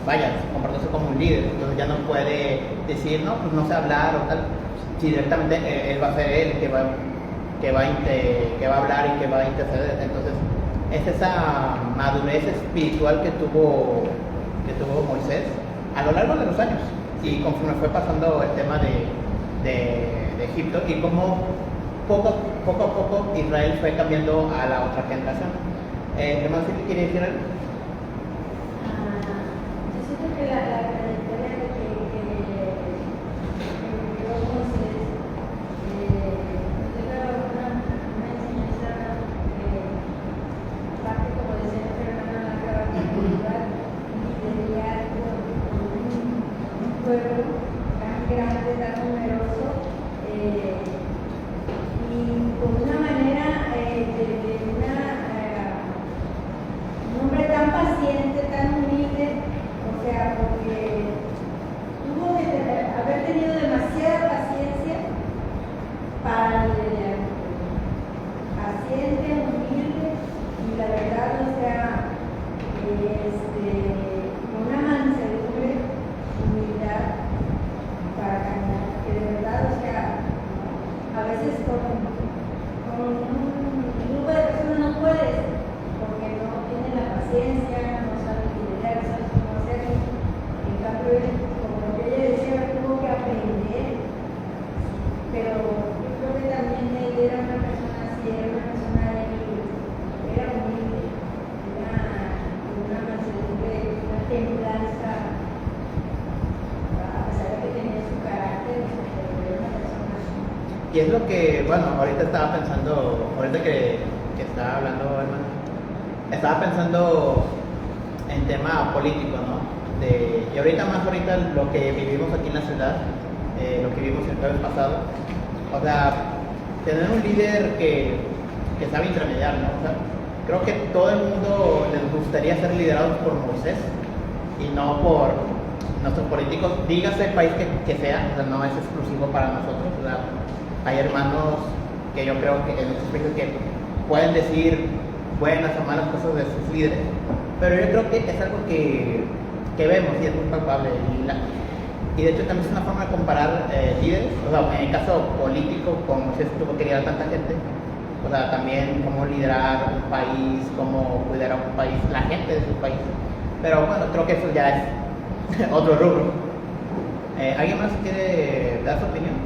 vaya, comportarse como un líder, entonces ya no puede decir, no, pues no sé hablar o tal, si directamente él va a ser él que va a hablar y que va a interceder. Entonces es esa madurez espiritual que tuvo Moisés a lo largo de los años y conforme fue pasando el tema de Egipto y como poco a poco Israel fue cambiando a la otra generación. Hermano, ¿sí quiere decir algo? Yo siento que la trayectoria que vivió Moisés nos deja una enseñanza, aparte, como decía nuestra hermana, la capacidad de lidiar con un pueblo tan grande, tan numeroso, y con una manera un hombre tan paciente, tan humilde, o sea, porque tuvo que haber tenido demasiada paciencia para lidiar. Paciente, humilde, y la verdad, o sea, con una mansedumbre, humildad para caminar, que de verdad, o sea, a veces con un grupo de personas no puedes, porque no tienen la paciencia, no saben lidiar, no saben cómo hacerlo. En cambio, él, como lo que ella decía, tuvo que aprender, pero yo creo que también él era una persona así, era una persona era humilde, una mansedumbre, una templanza, a pesar de que tenía su carácter, pero era una persona así. Y es lo que, bueno, ahorita estaba pensando, ahorita que estaba hablando, hermano, estaba pensando en tema político, ¿no? Y ahorita lo que vivimos aquí en la ciudad, lo que vimos el jueves pasado, o sea, tener un líder que sabe intermediar, ¿no? O sea, creo que todo el mundo les gustaría ser liderados por Moisés y no por nuestros políticos, dígase el país que sea, o sea, no es exclusivo para nosotros, o sea, hay hermanos que yo creo que en estos países que pueden decir buenas o malas cosas de sus líderes, pero yo creo que es algo que vemos y es muy palpable. Y de hecho también es una forma de comparar líderes, o sea, en el caso político, como si tuvo que liderar tanta gente, o sea, también cómo liderar un país, cómo cuidar a un país, la gente de su país. Pero bueno, creo que eso ya es otro rubro. ¿Alguien más quiere dar su opinión?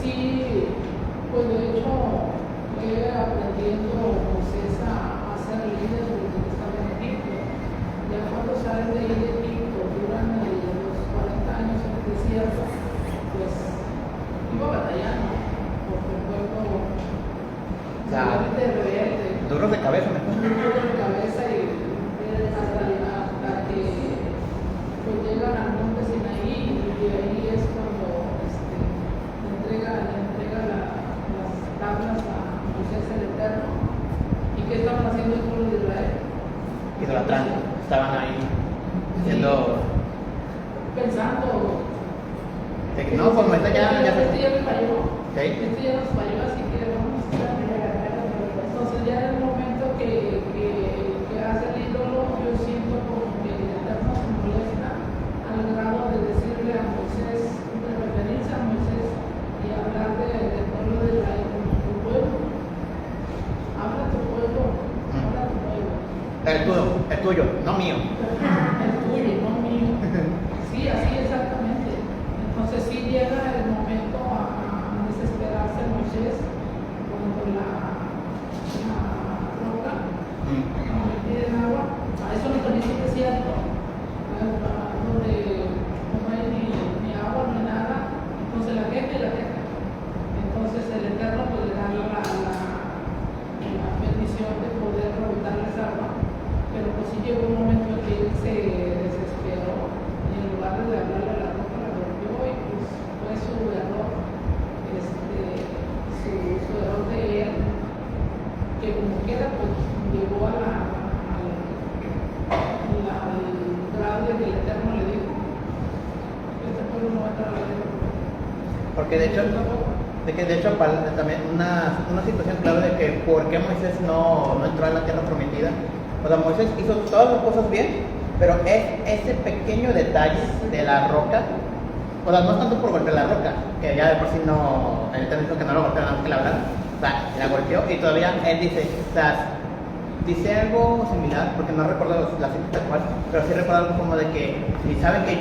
Sí, pues de hecho fue aprendiendo Moisés a ser líder desde que estaba en Egipto. Ya cuando salen de ahí de Egipto, duran los 40 años en el desierto, pues iba batallando, porque el pueblo realmente rebelde. Duros de cabeza, mejor. Duro de cabeza y hasta que pues llegan al monte Sinaí y ahí es cuando le entrega las tablas a Moisés el Eterno. ¿Y qué estaban haciendo el pueblo de Israel? Idolatrando, estaban ahí haciendo. Pensando. No, como esta ya Este ya me falló. ¿Sí? Este ya nos falló, así que vamos a estar. Entonces ya en el momento que hace el ídolo, yo siento como que el Eterno se molesta al grado de decirle a Moisés, de referirse a Moisés y hablar del pueblo de Israel como tu pueblo. Habla tu pueblo, habla tu pueblo. El tuyo, no mío. El tuyo, no mío. Sí, así exactamente. Entonces sí llega el momento a desesperarse Moisés cuando la roca metida en agua. A eso no también es cierto. Donde no hay ni agua ni nada. Entonces la queja y la queja. Entonces el Eterno pues, le da la bendición de poder rebotar esa agua. Pero pues sí llegó un momento en que él se desesperó y en lugar de hablarle a la roca la golpeó y pues fue su error, su error de él, que como quiera pues llegó al grado de que el Eterno le dijo, este pueblo no va a entrar a la guerra. Porque de hecho, De que de hecho también una situación clave de que por qué Moisés no entró a la tierra prometida. O sea, Moisés hizo todas las cosas bien, pero es ese pequeño detalle de la roca, o sea, no es tanto por golpear la roca, que ya de por sí no, él también dijo que no lo golpeó, nada más que la verdad, o sea, la golpeó y todavía él dice, o sea, dice algo similar, porque no recuerdo la cita tal cual, pero sí recuerdo algo como de que, si saben que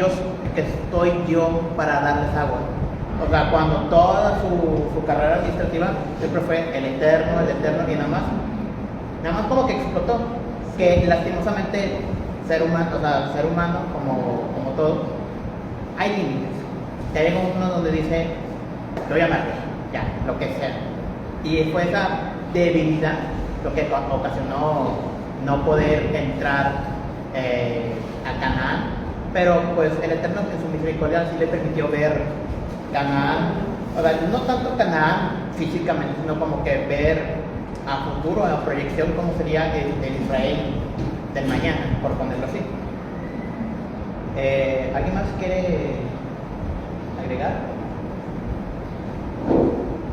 estoy yo para darles agua. O sea, cuando toda su carrera administrativa siempre fue el eterno y nada más como que explotó, que lastimosamente ser humano como todo, hay límites. Ya llega uno donde dice, lo voy a matar, ya, lo que sea. Y fue esa debilidad lo que ocasionó no poder entrar a Canaán, pero pues el Eterno en su misericordia sí le permitió ver Canaán, o sea, no tanto Canaán físicamente, sino como que ver a futuro, a proyección, cómo sería el Israel del mañana, por ponerlo así. ¿Alguien más quiere agregar?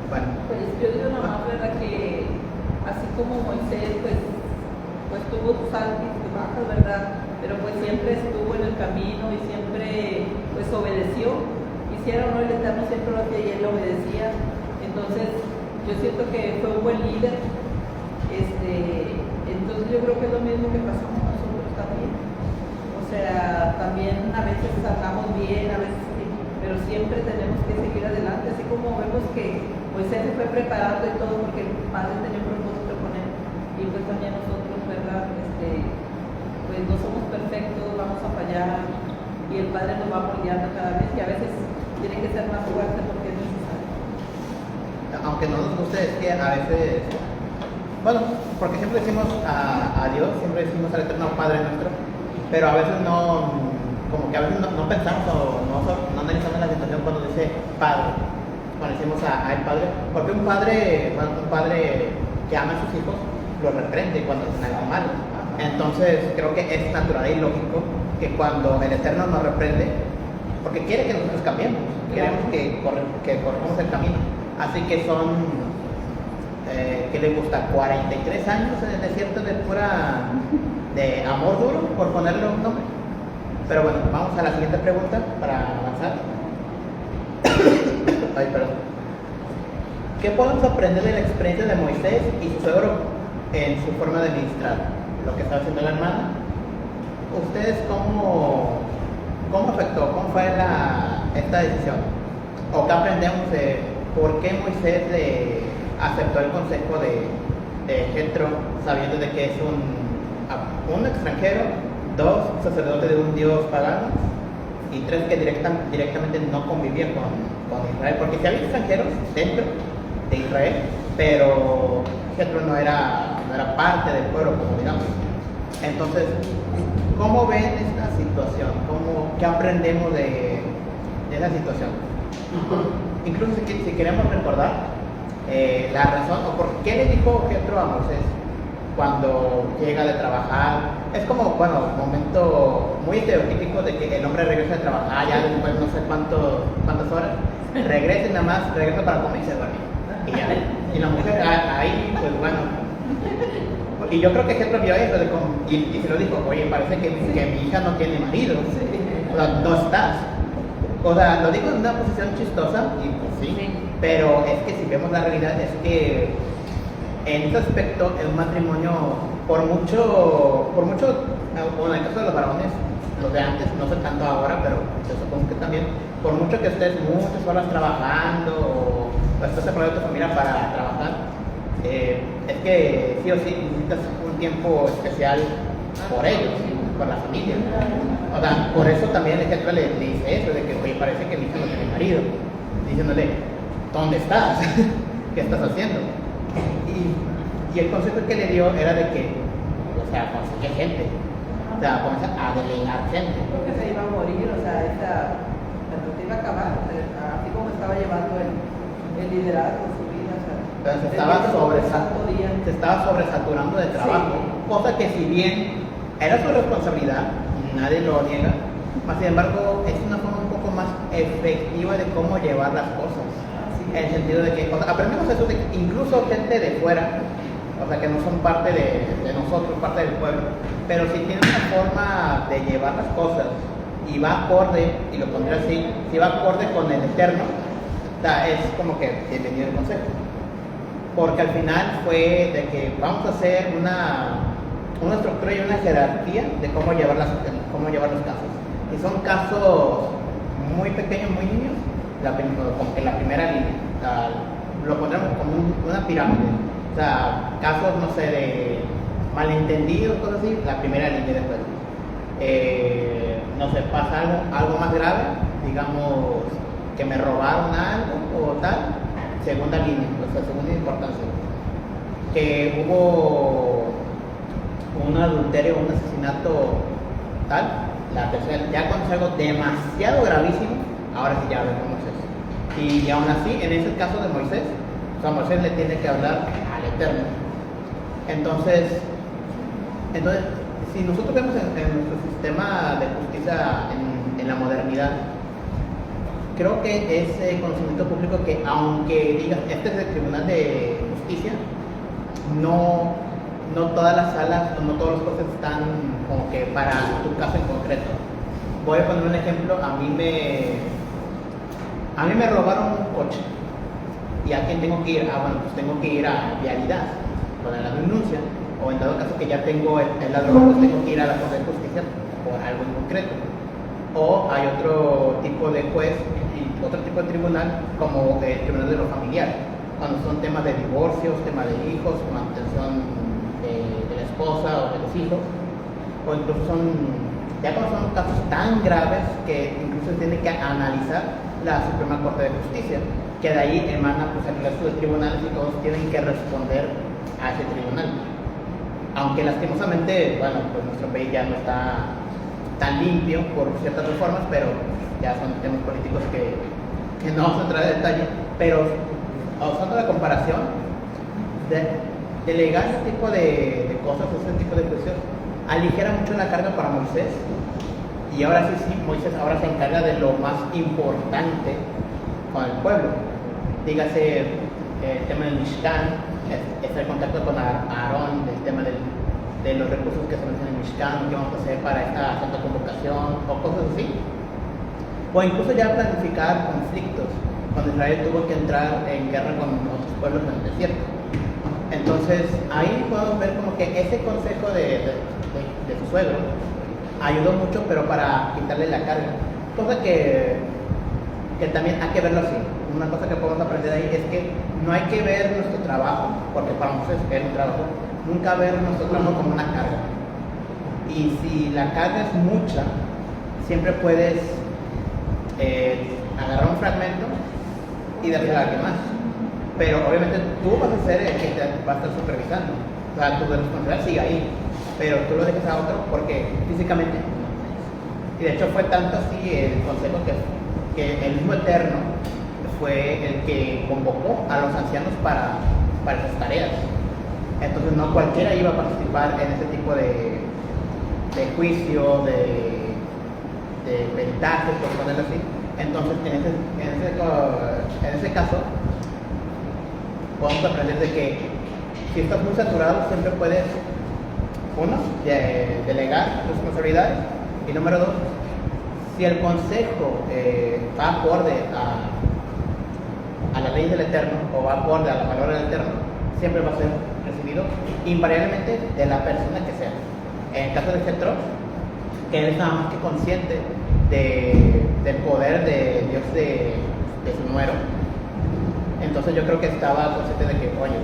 Bueno. Pues yo digo nomás, ¿verdad? Que así como Moisés, pues tuvo sus altos y sus bajas, ¿verdad? Pero pues siempre estuvo en el camino y siempre pues obedeció. Hiciera o no, el Eterno siempre lo hacía y él obedecía. Entonces, yo siento que fue un buen líder. Entonces yo creo que es lo mismo que pasamos nosotros también. O sea, también a veces andamos bien, a veces sí, pero siempre tenemos que seguir adelante, así como vemos que Moisés se fue preparando y todo porque el Padre tenía un propósito con él, y pues también nosotros, ¿verdad? Pues no somos perfectos, vamos a fallar, y el Padre nos va moldeando cada vez, y a veces tiene que ser más fuerte porque es necesario. Aunque no nos guste, es que a veces, bueno, porque siempre decimos a Dios, siempre decimos al Eterno Padre nuestro, pero a veces como que a veces no pensamos o no analizamos la situación cuando dice Padre, cuando decimos a el Padre, porque un padre que ama a sus hijos lo reprende cuando hacen algo malo. Entonces creo que es natural y lógico que cuando el Eterno nos reprende, porque quiere que nosotros cambiemos, queremos que corramos el camino. Así que son, ¿qué le gusta? 43 años en el desierto de amor duro, por ponerle un nombre. Pero bueno, vamos a la siguiente pregunta para avanzar. Ay, perdón. ¿Qué podemos aprender de la experiencia de Moisés y su suegro en su forma de ministrar? Lo que estaba haciendo la hermana. ¿Ustedes cómo afectó? ¿Cómo fue esta decisión? ¿O qué aprendemos de por qué Moisés aceptó el consejo de Jetro, sabiendo de que es un extranjero, 2, sacerdote de un dios pagano, y 3, que directamente no convivía con Israel? Porque sí había extranjeros dentro de Israel, pero Jetro no era parte del pueblo, como digamos. Entonces, ¿cómo ven esta situación? ¿Qué aprendemos de esa situación? Incluso si queremos recordar la razón o por qué le dijo Jetro a Moisés cuando llega de trabajar. Es como, bueno, un momento muy estereotípico de que el hombre regresa de trabajar ya después no sé cuántas horas, regresa para comer y se duerme. Y ya. Y la mujer ahí, pues bueno. Y yo creo que Jetro vio eso y se lo dijo, oye, parece que mi hija no tiene marido. O sea, no estás. O sea, lo digo en una posición chistosa, y pues sí, pero es que si vemos la realidad es que en ese aspecto el matrimonio, por mucho, bueno, en el caso de los varones, los de antes, no sé tanto ahora, pero yo supongo que también, por mucho que estés muchas horas trabajando o estés separado de tu familia para trabajar, es que sí o sí necesitas un tiempo especial por ellos, por la familia. O sea, por eso también el Jetro le dice eso, de que, oye, parece que mi hija no tiene marido, diciéndole, ¿dónde estás? ¿Qué estás haciendo? Y el consejo que le dio era de que, o sea, consigue gente, o sea, comienza a delegar gente. Creo que se iba a morir, o sea, se iba a acabar, o sea, así como estaba llevando el liderazgo en su vida, o sea. Pero se estaba sobresaturando de trabajo, cosa que si bien era su responsabilidad, nadie lo niega, mas sin embargo es una forma un poco más efectiva de cómo llevar las cosas. En el sentido de que, o sea, aprendemos eso de que incluso gente de fuera, o sea, que no son parte de nosotros, parte del pueblo, pero si tiene una forma de llevar las cosas y va acorde, y lo pondré así, si va acorde con el Eterno, es como que bienvenido el consejo. Porque al final fue de que vamos a hacer una estructura y una jerarquía de cómo llevar los casos. Y son casos muy pequeños, muy niños, como que la primera línea, lo pondremos como una pirámide. O sea, casos, no sé, de malentendidos, cosas así, la primera línea después. No sé, pasa algo más grave, digamos que me robaron algo o tal, segunda línea, o sea, segunda importancia. Que hubo un adulterio, un asesinato tal, la tercera, ya cuando es algo demasiado gravísimo, ahora sí ya vemos Moisés. Y aún así, en ese caso de Moisés, o sea, Moisés le tiene que hablar al Eterno. Entonces, si nosotros vemos en nuestro sistema de justicia en la modernidad, creo que ese conocimiento público que, aunque digas, este es el Tribunal de Justicia, no todas las salas, no todos los jueces están como que para tu caso en concreto. Voy a poner un ejemplo, a mí me robaron un coche. ¿Y a quién tengo que ir? Bueno, pues tengo que ir a Vialidad, poner la denuncia, o en dado caso que ya tengo el ladrón, pues tengo que ir a la Corte de Justicia por algo en concreto. O hay otro tipo de juez y otro tipo de tribunal, como el Tribunal de lo Familiar, cuando son temas de divorcios, temas de hijos, manutención de la esposa o de los hijos, o incluso ya cuando son casos tan graves que incluso se tiene que analizar la Suprema Corte de Justicia, que de ahí emana pues, el resto de tribunales y todos tienen que responder a ese tribunal. Aunque lastimosamente, bueno, pues nuestro país ya no está tan limpio por ciertas reformas, pero ya son temas políticos que no vamos a entrar en detalle, pero usando la comparación, delegar ese tipo de cosas, ese tipo de juicios, aligera mucho la carga para Moisés. Y ahora sí, Moisés ahora se encarga de lo más importante con el pueblo. Dígase el tema del Mishkan, el contacto con Aarón, el tema de los recursos que se mencionan en el Mishkan, qué vamos a hacer para esta santa convocación, o cosas así. O incluso ya planificar conflictos, cuando Israel tuvo que entrar en guerra con otros pueblos en el desierto. Entonces, ahí podemos ver como que ese consejo de su suegro ayudó mucho, pero para quitarle la carga. Cosa que también hay que verlo así. Una cosa que podemos aprender ahí es que no hay que ver nuestro trabajo, porque para nosotros es un trabajo, nunca ver nuestro trabajo como una carga. Y si la carga es mucha, siempre puedes agarrar un fragmento y dárselo a alguien más. Pero obviamente tú vas a ser el que te va a estar supervisando. O sea, tu responsabilidad sigue ahí, pero tú lo dejas a otro porque físicamente no puedes. Y de hecho fue tanto así el consejo que el mismo Eterno fue el que convocó a los ancianos para esas tareas. Entonces no cualquiera iba a participar en ese tipo de juicio, de ventajas, por ponerlo así. Entonces en ese caso podemos aprender de que si estás muy saturado siempre puedes, uno, delegar responsabilidades, y número dos, si el consejo va acorde a la ley del Eterno o va acorde a la palabra del Eterno, siempre va a ser recibido invariablemente de la persona que sea. En el caso de Jetro, que él es nada más que consciente del poder de Dios de su nuero, entonces yo creo que estaba consciente de que, oye,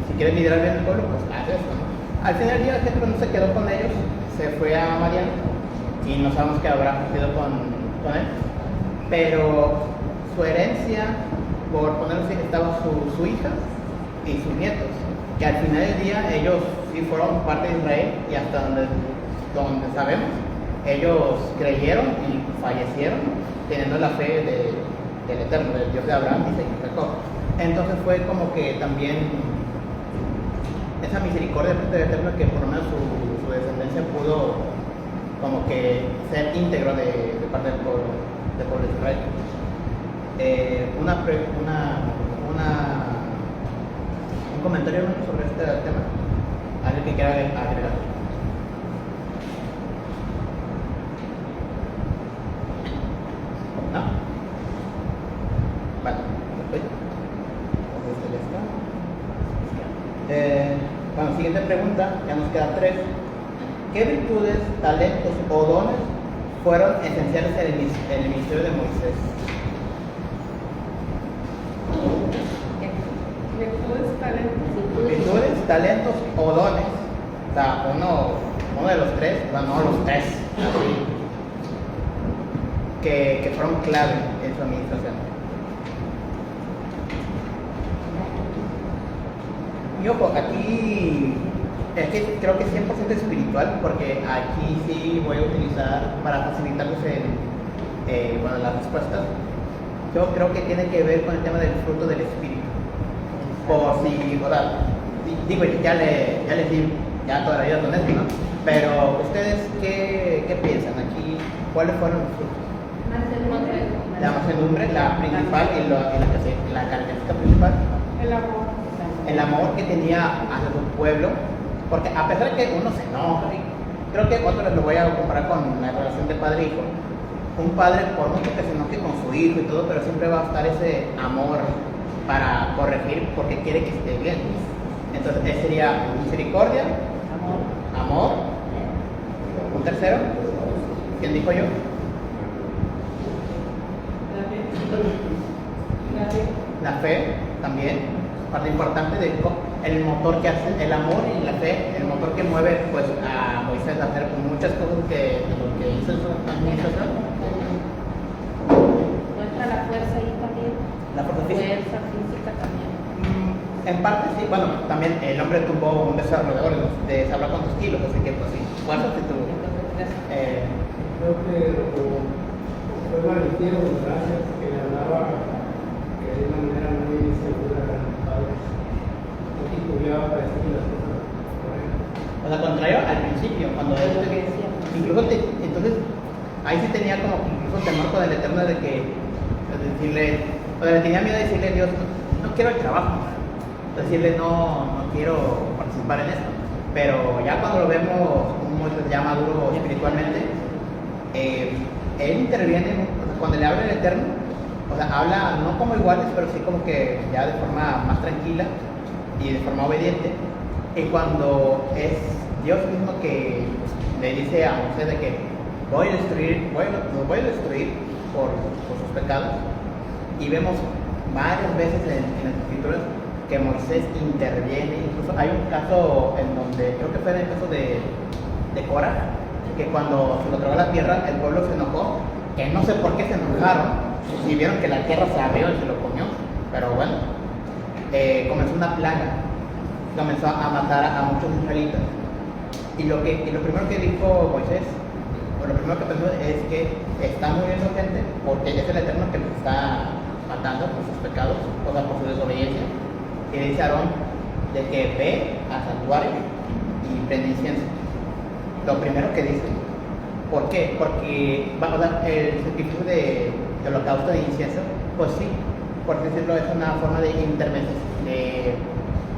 si quieres liderar bien el pueblo, pues haz esto, ¿no? Al final del día Jetro no se quedó con ellos, se fue a Madián y no sabemos qué habrá sucedido con él, pero su herencia, por ponerlo así, estaba su hija y sus nietos, que al final del día ellos sí fueron parte de Israel, y hasta donde sabemos, ellos creyeron y fallecieron teniendo la fe del Eterno, del Dios de Abraham, Isaac y Jacob. Entonces fue como que también esa misericordia del Eterno, que por lo menos su descendencia pudo como que ser íntegro de parte del pueblo de Israel. un comentario sobre este tema. ¿Alguien que quiera agregar? ¿No? Vale, perfecto. Bueno, siguiente pregunta, ya nos quedan 3. ¿Qué virtudes, talentos o dones fueron esenciales en el ministerio de Moisés? Virtudes, talentos o dones. O sea, uno de los 3, no los 3, así, que fueron clave en su administración. Y ojo, aquí es que creo que es 100% espiritual, porque aquí sí voy a utilizar para facilitarles las respuestas. Yo creo que tiene que ver con el tema del fruto del espíritu. Por si, digo, ya les di ya toda la vida con esto, ¿no? Pero ustedes, ¿qué piensan aquí? ¿Cuáles fueron los frutos? La mansedumbre, la principal y la característica principal. El amor que tenía hacia su pueblo, porque a pesar de que uno se enoja, creo que otro lo voy a comparar con la relación de padre e hijo. Un padre, por mucho que se enoje con su hijo y todo, pero siempre va a estar ese amor para corregir porque quiere que esté bien. Entonces, ese sería misericordia, amor. Un tercero, ¿quién dijo yo? La fe también. Parte importante el motor que hace el amor y la fe, el motor que mueve pues a Moisés a hacer muchas cosas que hizo en su administración. Muestra la fuerza ahí también. La fuerza física. Fuerza física también. En parte sí, bueno, también el hombre tuvo un desarrollador de saber cuántos kilos, así que pues sí, ¿cuántos que tuvo? Creo que fue Valentino de gracias que le hablaba que de una manera muy segura a los padres, no titubeaba para decir las cosas correctas. O sea, contrario al principio, cuando incluso entonces ahí sí tenía como que incluso temor con el Eterno de que decirle, o sea, le tenía miedo de decirle a Dios, no quiero el trabajo, decirle no quiero participar en esto. Pero ya cuando lo vemos como ya maduro espiritualmente, él interviene, cuando le habla el Eterno, o sea, habla no como iguales, pero sí como que ya de forma más tranquila y de forma obediente. Y cuando es Dios mismo que le dice a Moisés de que los voy a destruir por sus pecados, y vemos varias veces en las escrituras que Moisés interviene. Incluso hay un caso en donde, creo que fue en el caso de Cora, que cuando se lo tragó la tierra, el pueblo se enojó, que no sé por qué se enojaron, y vieron que la tierra se abrió y se lo comió, pero bueno, comenzó una plaga, comenzó a matar a muchos israelitas, y lo primero que dijo Moisés, o lo primero que pensó es que está muriendo gente porque es el Eterno que los está matando por sus pecados, o sea, por su desobediencia. Y le dice a Aarón de que ve al santuario y prende incienso. Lo primero que dice. ¿Por qué? Porque el sacrificio de holocausto de incienso, pues sí, por decirlo, es una forma de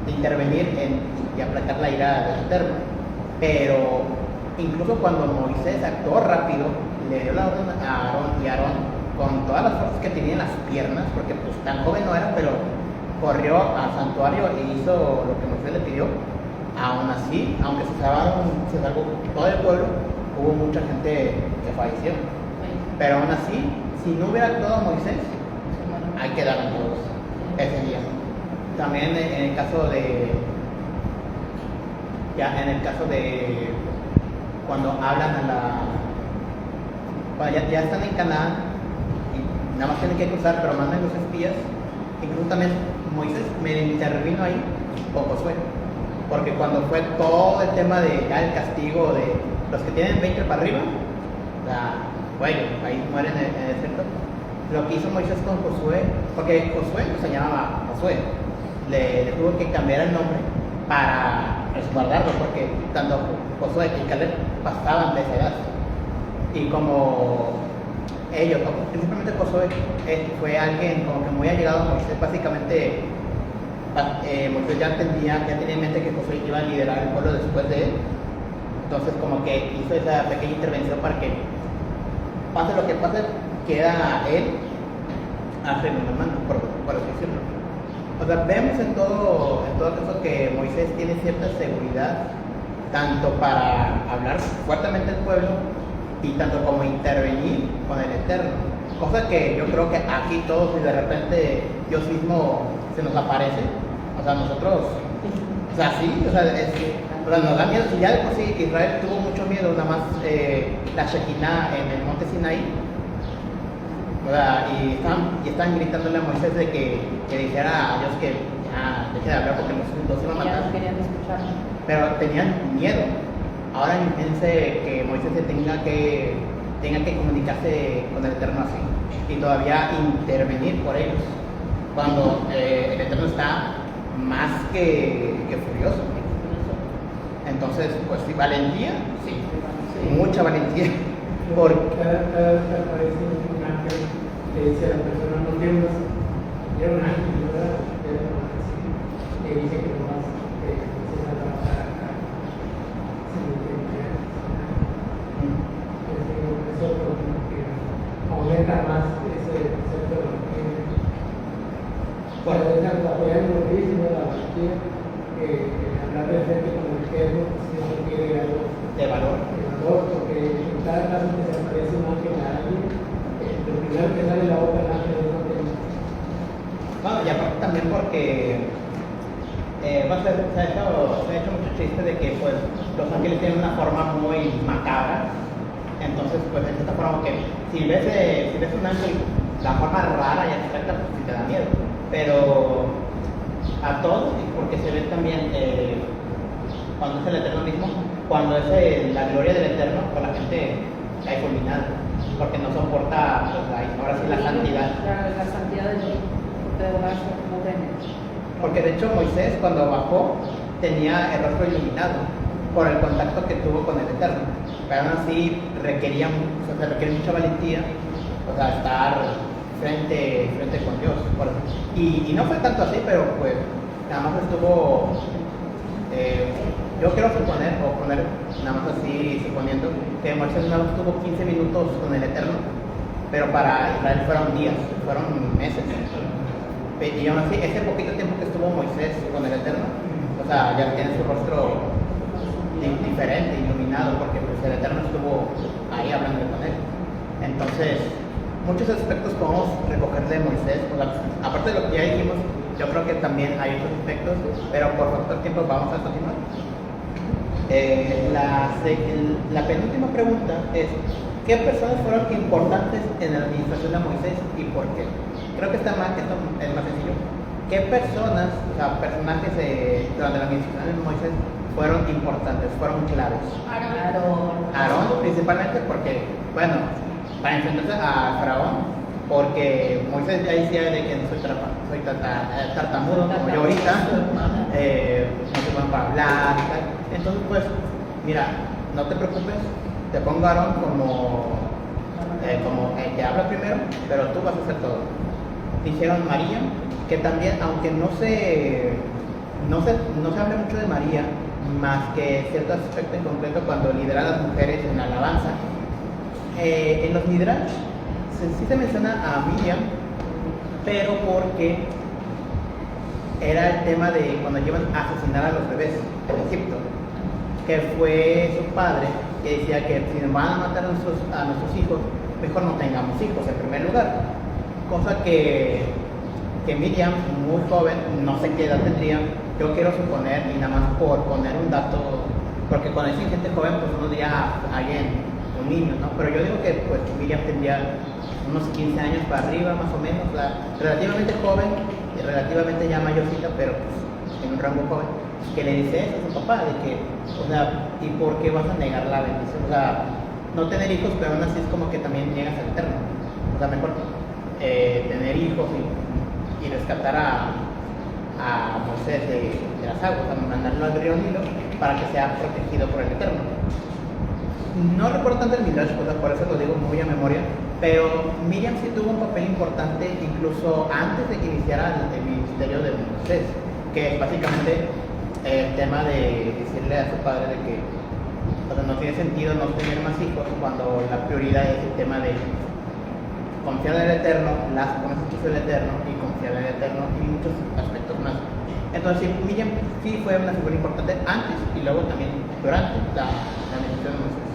intervenir y aplacar la ira del Eterno. Pero incluso cuando Moisés actuó rápido, le dio la orden a Aarón, y Aarón, con todas las fuerzas que tenía en las piernas, porque pues tan joven no era, pero corrió al santuario e hizo lo que Moisés le pidió. Aún así, aunque se salvó todo el pueblo, hubo mucha gente que falleció. Pero aún así, si no hubiera actuado Moisés, ahí quedaron todos ese día. También en el caso de cuando hablan cuando ya están en Canaán y nada más tienen que cruzar, pero mandan los espías. Incluso también Moisés me intervino ahí, o Josué, porque cuando fue todo el tema de el castigo de los que tienen 20 para arriba, bueno, ahí mueren en el desierto. Lo que hizo Moisés con Josué, porque Josué no se llamaba Josué, le tuvo que cambiar el nombre para resguardarlo, porque tanto Josué y Caleb pasaban de esa edad. Y como ellos, principalmente Josué, fue alguien como que muy allegado a Moisés. Básicamente, Moisés ya tenía en mente que Josué iba a liderar el pueblo después de él. Entonces, como que hizo esa pequeña intervención para que pase lo que pase, queda él a segundo mando, por así decirlo. O sea, vemos en todo caso que Moisés tiene cierta seguridad, tanto para hablar fuertemente al pueblo y tanto como intervenir con el Eterno. Cosa que yo creo que aquí todos, si de repente Dios mismo se nos aparece, o sea, nosotros, o sea, sí, o sea, nos da miedo. Si ya de por sí Israel tuvo mucho miedo, nada más la Shekinah en el monte Sinaí, o sea, y estaban gritándole a Moisés de que dijera a Dios que ya deje de hablar porque los iba a Ya matar. no querían escuchar. Pero tenían miedo. Ahora imagínense que Moisés tenga que comunicarse con el Eterno así y todavía intervenir por ellos cuando el Eterno está más que furioso. Entonces, pues sí, valentía, sí, mucha valentía. Porque Cada vez que aparece un ángel, le dice a la persona, no temas, era un ángel, ¿verdad? Era un ángel, sí. Le dice que no vas se va a trabajar acá. Eso como que aumenta más ese concepto de lo que bueno, apoyar lo que dice de la valentía, hablar de frente con el Eterno, si no quiere algo de valor. porque en cada caso que se aparece un ángel a alguien, lo primero que sale de la boca del ángel es no temas. Bueno, y aparte también porque se ha hecho mucho chiste de que pues los ángeles tienen una forma muy macabra. Entonces, pues de esta forma que si ves un ángel, la forma rara y abstracta, pues sí te da miedo. Pero a todos, porque se ve también cuando es el Eterno mismo, cuando es la gloria del Eterno, pues la gente cae fulminada, porque no soporta, pues ahora sí la santidad. La santidad de Dios, porque de verdad no ven. Porque de hecho Moisés cuando bajó tenía el rostro iluminado por el contacto que tuvo con el Eterno, pero aún así requería mucha valentía, o sea, estar frente con Dios. Y no fue tanto así, pero pues nada más estuvo, yo quiero suponer, o poner nada más así suponiendo, que Moisés nada más estuvo 15 minutos con el Eterno, pero para Israel fueron días, fueron meses. Y aún así, ese poquito tiempo que estuvo Moisés con el Eterno, o sea, ya tiene su rostro diferente, iluminado, porque pues, el Eterno estuvo ahí hablando con él. Entonces, muchos aspectos podemos recoger de Moisés, o sea, aparte de lo que ya dijimos, yo creo que también hay otros aspectos, pero por factor tiempo vamos a continuar. La penúltima pregunta es, ¿qué personas fueron importantes en la administración de Moisés y por qué? Creo que esto es más sencillo. ¿Qué personas, o sea, personajes durante la administración de Moisés fueron importantes, fueron claves? Aarón, principalmente porque, bueno, para enfrentarse a Faraón, porque Moisés ya decía de que soy tartamudo, como yo ahorita, no soy bueno para hablar y tal. Entonces, pues, mira, no te preocupes, te pongo a Aarón como el que habla primero, pero tú vas a hacer todo. Dijeron María, que también, aunque no se habla mucho de María, más que cierto aspecto en concreto cuando lidera a las mujeres en la alabanza, en los Midrash sí se menciona a Miriam, pero porque era el tema de cuando llevan a asesinar a los bebés en Egipto, que fue su padre que decía que si van a matar a nuestros hijos, mejor no tengamos hijos en primer lugar, cosa que Miriam, muy joven, no sé qué edad tendría, yo quiero suponer, y nada más por poner un dato, porque cuando dicen gente joven, pues uno diría alguien, un niño, ¿no? Pero yo digo que pues Miriam tendría unos 15 años para arriba, más o menos, relativamente joven, y relativamente ya mayorcita, pero pues, en un rango joven, que le dice eso a su papá, de que, o sea, ¿y por qué vas a negar la bendición? O sea, no tener hijos, pero aún así es como que también llegas al Eterno. O sea, mejor tener hijos y rescatar a Moisés de las aguas, a mandarlo al río Nilo para que sea protegido por el Eterno. No recuerdo tanto el Midrash, o sea, por eso lo digo muy a memoria, Pero Miriam sí tuvo un papel importante incluso antes de que iniciara el ministerio de Moisés, que es básicamente el tema de decirle a su padre de que no tiene sentido no tener más hijos cuando la prioridad es el tema de confiar en el Eterno, las promesas que hizo el Eterno y confiar en el Eterno y muchos aspectos más. Entonces Miriam sí fue una figura importante antes y luego también durante la administración de Moisés.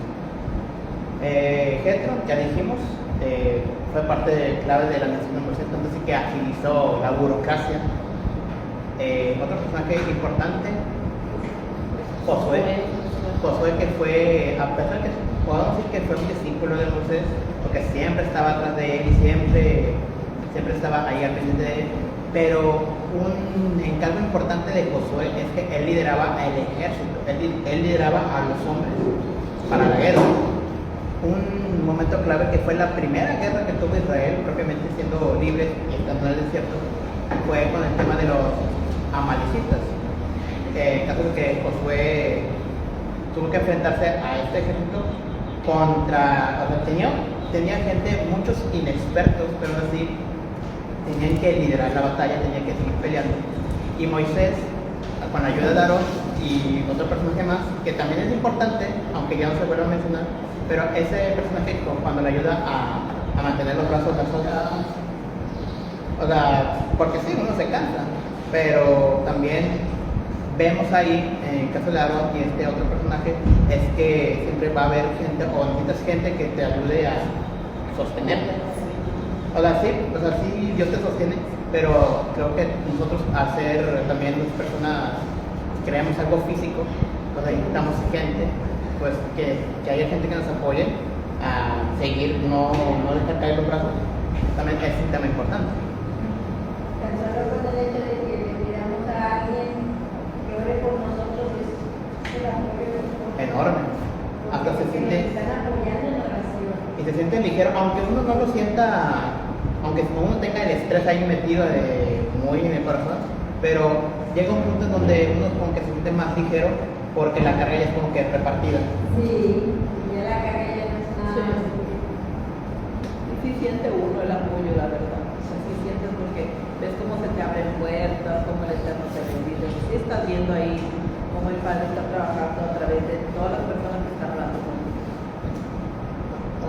Jetro, ya dijimos, fue parte clave de la administración de Moisés, entonces sí que agilizó la burocracia. Otro personaje importante, Josué, que fue, a pesar de que podemos decir que fue un discípulo de Moisés, porque siempre estaba atrás de él y siempre estaba ahí al pendiente de él, pero un encargo importante de Josué es que él lideraba el ejército, él lideraba a los hombres para la guerra. Un momento clave que fue la primera guerra que tuvo Israel, propiamente siendo libre y estando en el desierto, fue con el tema de los amalecitas. En caso de que Josué tuvo que enfrentarse a este ejército contra, o sea, tenía gente, muchos inexpertos, pero así tenían que liderar la batalla, tenían que seguir peleando. Y Moisés, con la ayuda de Aarón y otro personaje más, que también es importante, aunque ya no se vuelve a mencionar, pero ese personaje cuando le ayuda a mantener los brazos alzados, o sea, porque sí, uno se cansa, pero también vemos ahí, en el caso de Aarón y este otro personaje, es que siempre va a haber gente, o necesitas gente que te ayude a sostenerte. O sea, sí, Dios te sostiene, pero creo que nosotros, al ser también las personas que creamos algo físico, pues ahí necesitamos gente, pues que haya gente que nos apoye a seguir, no dejar caer los brazos, también es un tema importante. Tan solo con el hecho de que le pidamos a alguien que ore por nosotros es el apoyo Enorme. Hasta se siente, están apoyando en oración. y se siente ligero, aunque uno no lo sienta, aunque uno tenga el estrés ahí metido muy en el corazón, pero llega un punto en donde uno como que se siente más ligero porque la carga ya es como que repartida. Sí, ya la carga ya no es nada. Y sí siente uno el apoyo, la verdad. O sea, sí sientes porque ves cómo se te abren puertas, cómo el Eterno te bendice. Sí estás viendo ahí cómo el Padre está trabajando a través de todas las personas que están hablando con él.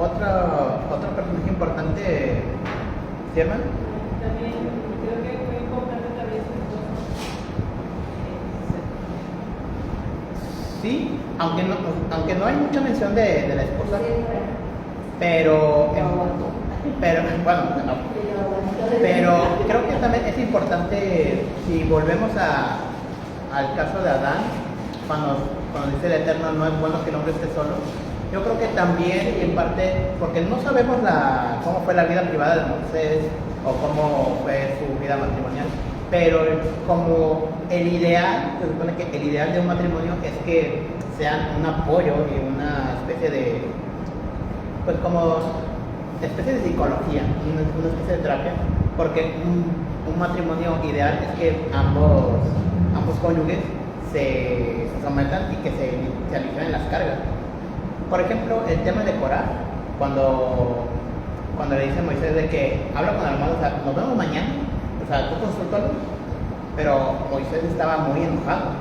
Otro personaje importante, ¿sí, hermano? También creo que fue importante también su esposa. Sí, aunque no hay mucha mención de la esposa, Sí, bueno. pero bueno, no. Pero creo que también es importante, si volvemos al caso de Adán, cuando dice el Eterno, no es bueno que el hombre esté solo. Yo creo que también, en parte, porque no sabemos cómo fue la vida privada de Moisés o cómo fue su vida matrimonial, pero como el ideal, se supone que el ideal de un matrimonio es que sean un apoyo y una especie de, pues como especie de psicología, una especie de terapia, porque un matrimonio ideal es que ambos cónyuges se sometan y que se aligeren las cargas. Por ejemplo, el tema de Corá, cuando le dice a Moisés de que habla con el hermano, o sea, nos vemos mañana, o sea, tú consúltalo, pero Moisés estaba muy enojado.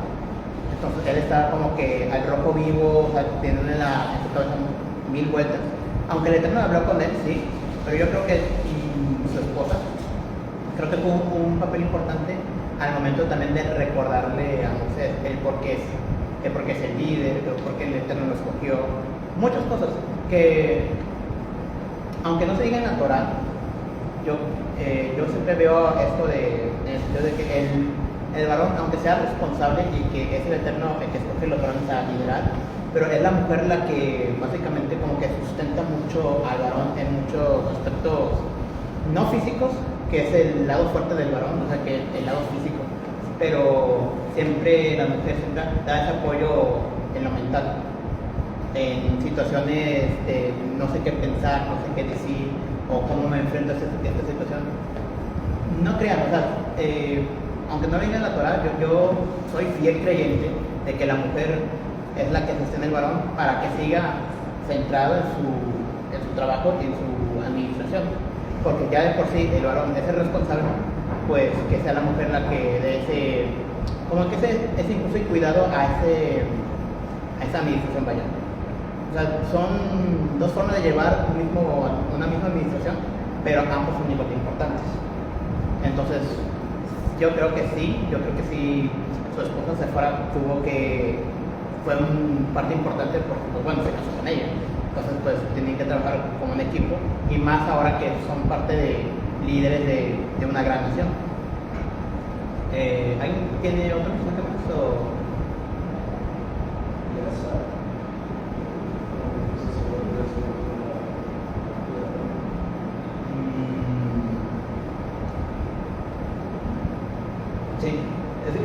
Entonces él estaba como que al rojo vivo, o sea, teniendo en su cabeza 1000 vueltas. Aunque el Eterno habló con él, sí, pero yo creo que su esposa, creo que tuvo un papel importante al momento también de recordarle a Moisés el por qué es el líder, el por qué el Eterno lo escogió. Muchas cosas que, aunque no se diga en la Torah, yo siempre veo esto de que el varón, aunque sea responsable y que es el Eterno el que escoge los varones a liderar, pero es la mujer la que básicamente como que sustenta mucho al varón en muchos aspectos no físicos, que es el lado fuerte del varón, o sea que el lado físico, pero siempre la mujer siempre da ese apoyo en lo mental, en situaciones de no sé qué pensar, no sé qué decir, o cómo me enfrento a esta situación. No crean, o sea, aunque no venga en la Torah, yo soy fiel creyente de que la mujer es la que sostiene el varón para que siga centrado en su trabajo y en su administración, porque ya de por sí el varón es el responsable, pues que sea la mujer la que dé ese impulso y cuidado a esa administración, vaya. O sea, son dos formas de llevar una misma administración, pero ambos son igual de importantes. Entonces, yo creo que sí, su esposa se fuera, fue una parte importante porque, pues bueno, se casó con ella. Entonces, pues tienen que trabajar como un equipo, y más ahora que son parte de líderes de una gran nación. ¿Alguien tiene otro mensaje más? Sí,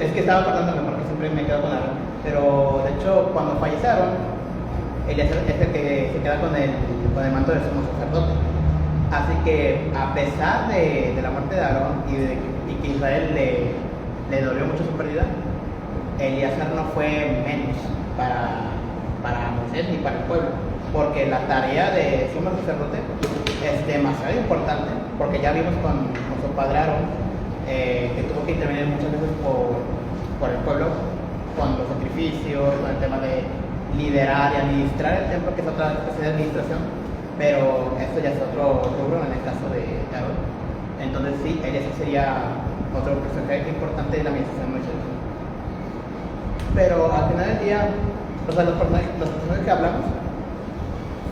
es que estaba acordándome porque siempre me quedo con algo. Pero de hecho, cuando fallecieron, Eliezer es el que se queda con el manto de sumo sacerdote. Así que, a pesar de la muerte de Aarón y que Israel le dolió mucho su pérdida, Eliezer no fue menos para Moisés ni para el pueblo, porque la tarea de sumo sacerdote es demasiado importante, porque ya vimos con su padre Aarón, que tuvo que intervenir muchas veces por el pueblo con los sacrificios, con el tema de liderar y administrar el templo, que es otra especie de administración, pero esto ya es otro rubro en el caso de Aarón. Entonces sí, ese sería otro personaje importante de la administración de Moisés. Pero al final del día, o sea, los personajes que hablamos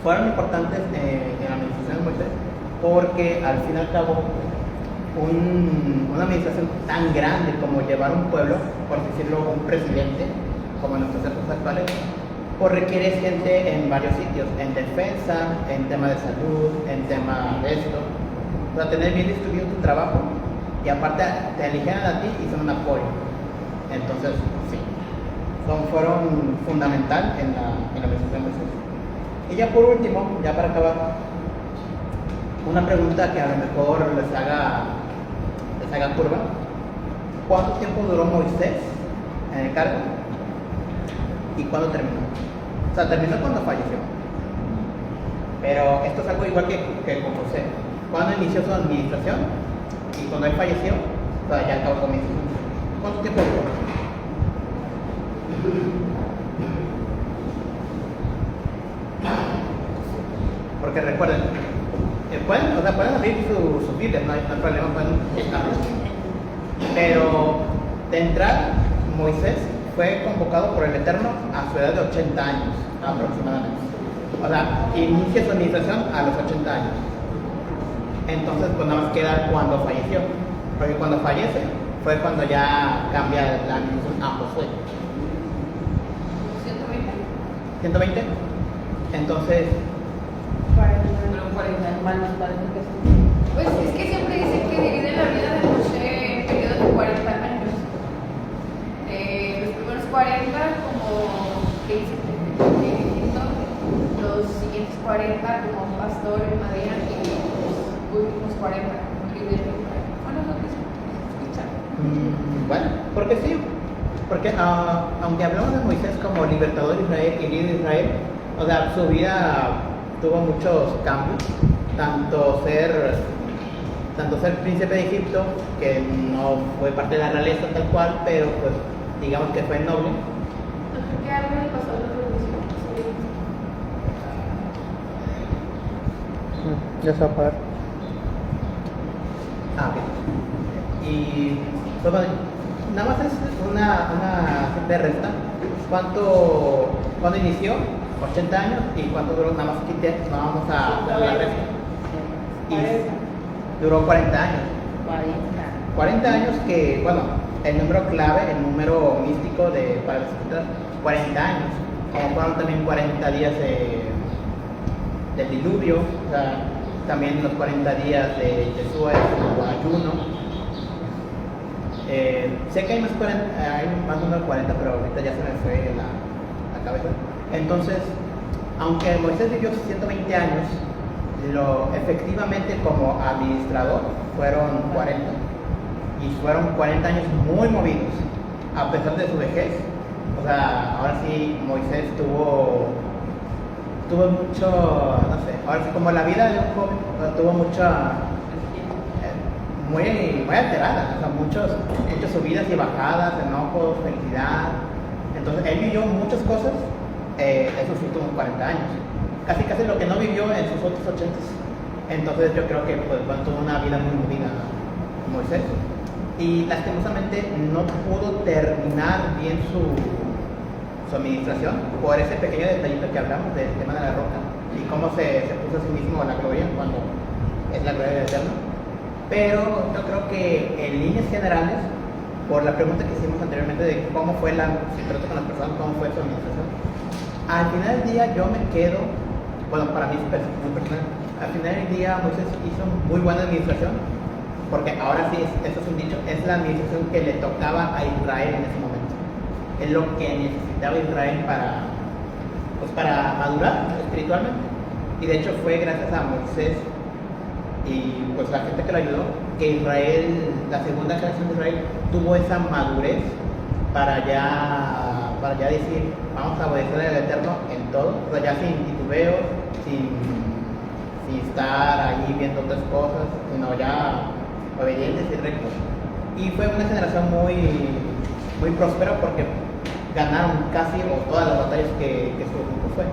fueron importantes en la administración de Moisés, porque al fin y al cabo una administración tan grande como llevar un pueblo, por decirlo, un presidente, como en nuestros tiempos actuales, pues requiere gente en varios sitios, en defensa, en tema de salud, en tema de esto. O sea, tener bien distribuido tu trabajo, y aparte te aligeran a ti y son un apoyo. Entonces, sí, fueron fundamental en la administración de Moisés. Y ya por último, ya para acabar, una pregunta que a lo mejor les haga curva. ¿Cuánto tiempo duró Moisés en el cargo? ¿Y cuándo terminó? O sea, terminó cuando falleció. Pero esto es algo igual que con José. ¿Cuándo inició su administración? Y cuando él falleció, o sea, ya acabó con mi administración. ¿Cuánto tiempo duró? Porque recuerden, pueden abrir sus Biblias, no hay problema, pueden buscarlos. Pero de entrada, Moisés fue convocado por el Eterno a su edad de 80 años aproximadamente. O sea, inicia su administración a los 80 años. Entonces, pues nada más queda cuando falleció. Porque cuando fallece fue cuando ya cambia la administración a Josué. 120. Entonces, 40 hermanos, parece que sí. Pues es que siempre dicen que dividen la vida de Moshe en periodos de 40 años. Los primeros 40 como que dice Egipto, los siguientes 40 como pastor en Madián, y los últimos 40 como líder de Israel. Bueno, es lo que se escucha. Bueno, porque sí, porque aunque hablamos de Moisés como libertador de Israel y líder de Israel, o sea, su vida tuvo muchos cambios, tanto ser príncipe de Egipto, que no fue parte de la realeza tal cual, pero pues digamos que fue noble. ¿Qué algo le pasó a la revolución? Ya se va. Ok. Y pues bueno, nada más es una simple resta. ¿Cuándo inició? 80 años. ¿Y cuánto duró? Nada más quité, no vamos a dar la resta. Y duró 40 años. 40 años que, bueno, el número clave, el número místico para las escrituras, 40 años. Fueron también 40 días del diluvio, o sea, también los 40 días de Yeshua, su ayuno. Sé que hay más número 40, pero ahorita ya se me fue la cabeza. Entonces, aunque Moisés vivió 120 años, efectivamente como administrador fueron 40. Y fueron 40 años muy movidos, a pesar de su vejez. O sea, ahora sí Moisés tuvo tuvo mucho, no sé, ahora sí, como la vida de un joven, tuvo mucha, muy alterada, o sea, muchas subidas y bajadas, enojos, felicidad. Entonces, él vivió muchas cosas en sus últimos 40 años, casi lo que no vivió en sus otros 80. Entonces, yo creo que pues, bueno, tuvo una vida muy movida Moisés, y lastimosamente no pudo terminar bien su administración por ese pequeño detallito que hablamos del tema de la roca y cómo se puso a sí mismo la gloria cuando es la gloria del Eterno. Pero yo creo que en líneas generales, por la pregunta que hicimos anteriormente de cómo fue si trato con las personas, cómo fue su administración, al final del día yo me quedo, bueno, para mí es muy personal, al final del día Moisés hizo muy buena administración, porque ahora sí, eso es un dicho, es la administración que le tocaba a Israel en ese momento. Es lo que necesitaba Israel para madurar espiritualmente. Y de hecho fue gracias a Moisés y pues la gente que lo ayudó, que Israel, la segunda generación de Israel, tuvo esa madurez para ya decir, vamos a obedecerle al Eterno en todo, o sea, ya sin titubeo, sin estar ahí viendo otras cosas, sino ya obedientes y rectos. Y fue una generación muy próspera porque ganaron casi o todas las batallas que su grupo fue.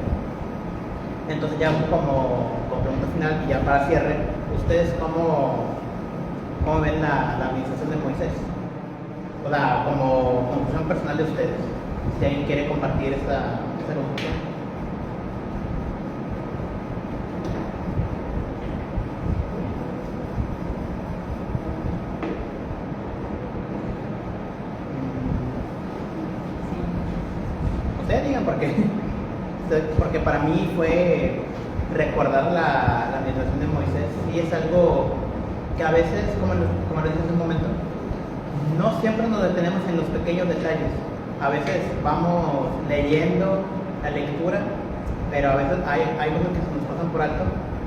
Entonces ya como pregunta final y ya para cierre, ¿ustedes cómo ven la administración de Moisés? O sea, como conclusión personal de ustedes, si alguien quiere compartir esa conclusión. Ustedes digan porque para mí fue recordar la administración de Moisés y es algo que a veces, como lo dije hace un momento, no siempre nos detenemos en los pequeños detalles. A veces vamos leyendo la lectura, pero a veces hay cosas que se nos pasan por alto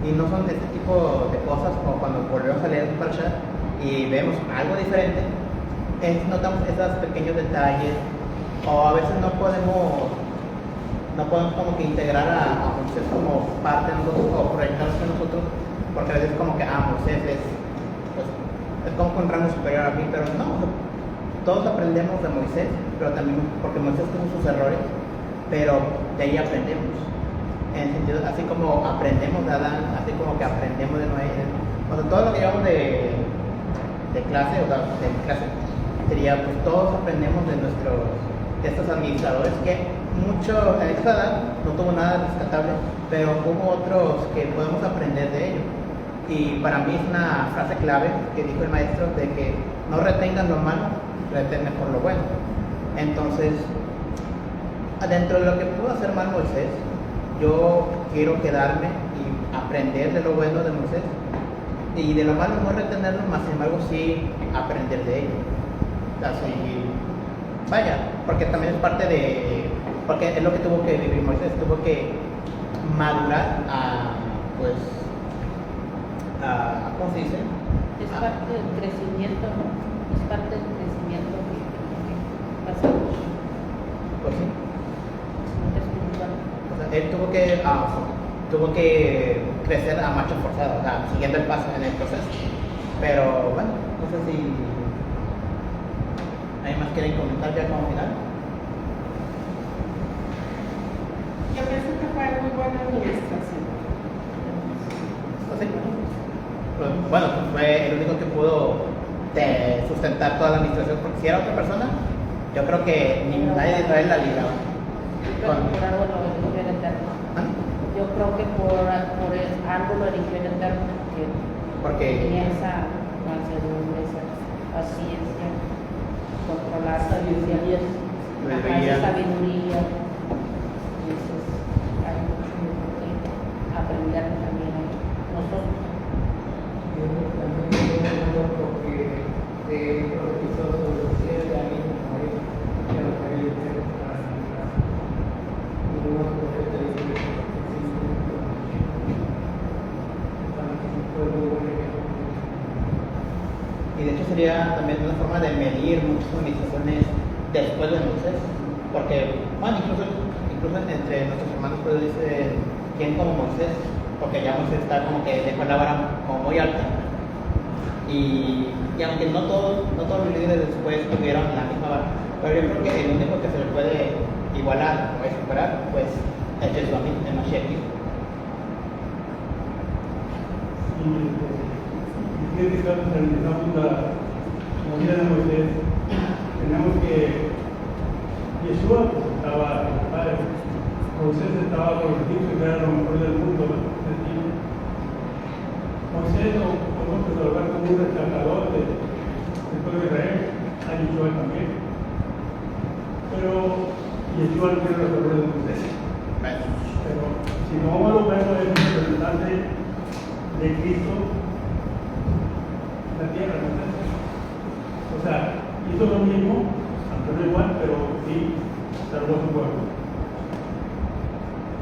y no son este tipo de cosas, como cuando volvemos a leer el Parashat y vemos algo diferente, notamos esos pequeños detalles, o a veces no podemos como que integrar a Moisés como parte de nosotros o proyectarnos en nosotros, porque a veces como que Moisés es como un rango superior a mí, pero no, todos aprendemos de Moisés, pero también porque Moisés tuvo sus errores, pero de ahí aprendemos. En el sentido, así como aprendemos de Adán, así como que aprendemos de Noé, o sea, todo lo que llevamos de clase, o sea, de clase, sería pues todos aprendemos de estos administradores que en esta edad no tuvo nada rescatable, pero hubo otros que podemos aprender de ellos. Y para mí es una frase clave que dijo el maestro de que no retengan lo malo, retengan por lo bueno. Entonces, dentro de lo que pudo hacer mal Moisés, yo quiero quedarme y aprender de lo bueno de Moisés y de lo malo no retenerlo, más sin embargo sí aprender de ello. Así, vaya, porque también es parte porque es lo que tuvo que vivir Moisés, tuvo que madurar ¿cómo se dice? Es parte del crecimiento, ¿no? Es parte del crecimiento que pasamos. Pues sí. Espiritual. O sea, él tuvo que crecer a marcha forzada, o sea, siguiendo el paso en el proceso. Pero bueno, no sé si ¿hay más quieren comentar ya como final? Yo pienso que fue muy buena administración. Sí. Bueno, fue el único que pudo sustentar toda la administración, porque si era otra persona, yo creo que nadie de Israel la libraba. Pero por algo lo eligió el Eterno. ¿Ah? Yo creo que por algo lo eligió el Eterno, porque tenía esa mansedumbre, esa paciencia, controlar sabiduría, esa sabiduría. Entonces, hay mucho que aprender también nosotros. Yo también porque profesó sobre 7 años que lo quería hacer para unos profetas Y de hecho sería también una forma de medir muchas administraciones después de Moisés, porque bueno, incluso entre nuestros hermanos pues dice quién como Moisés, porque ya Moisés está como que dejó la vara como muy alta. Y aunque no todos los líderes después tuvieron la misma vara, pero yo creo que el único que se le puede igualar o superar, pues es Jesús, el Mashiach. Y en este caso analizamos la vida de Moisés, tenemos que Yeshua pues, estaba con el Padre, Moisés estaba con los egipcios, que era lo mejor del mundo. Moisés lo podemos catalogar como un rescatador del pueblo de Israel, a Yeshua también. Pero Yeshua no tiene los errores de Moisés. Pero si no vamos a verlo, es un representante de Cristo en la tierra, ¿no? O sea, hizo lo mismo, aunque no igual, pero sí salvó a su pueblo.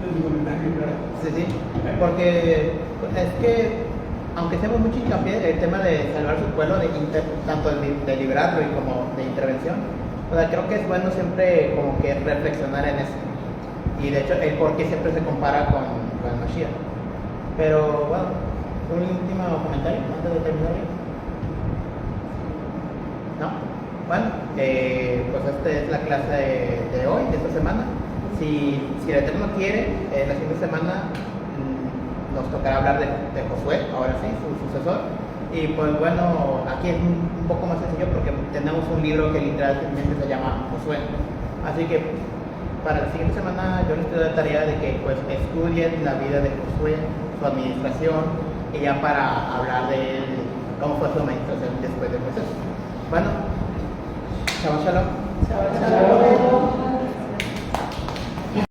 Es mi comentario, claro. Sí, porque es que, aunque hacemos mucho hincapié el tema de salvar su pueblo, tanto de librarlo y como de intervención, o sea, creo que es bueno siempre como que reflexionar en eso. Y de hecho, el por qué siempre se compara con el Mashiach. Pero bueno, un último comentario antes de terminar. ¿No? Bueno, pues esta es la clase de hoy, de esta semana. Si el Eterno quiere, la siguiente semana nos tocará hablar de Josué, ahora sí, su sucesor. Y pues bueno, aquí es un poco más sencillo porque tenemos un libro que literalmente se llama Josué. Así que para la siguiente semana yo les doy la tarea de que pues estudien la vida de Josué, su administración, y ya para hablar de él, cómo fue su administración después de Moisés. Bueno, shalom, shalom. Shabbat shalom.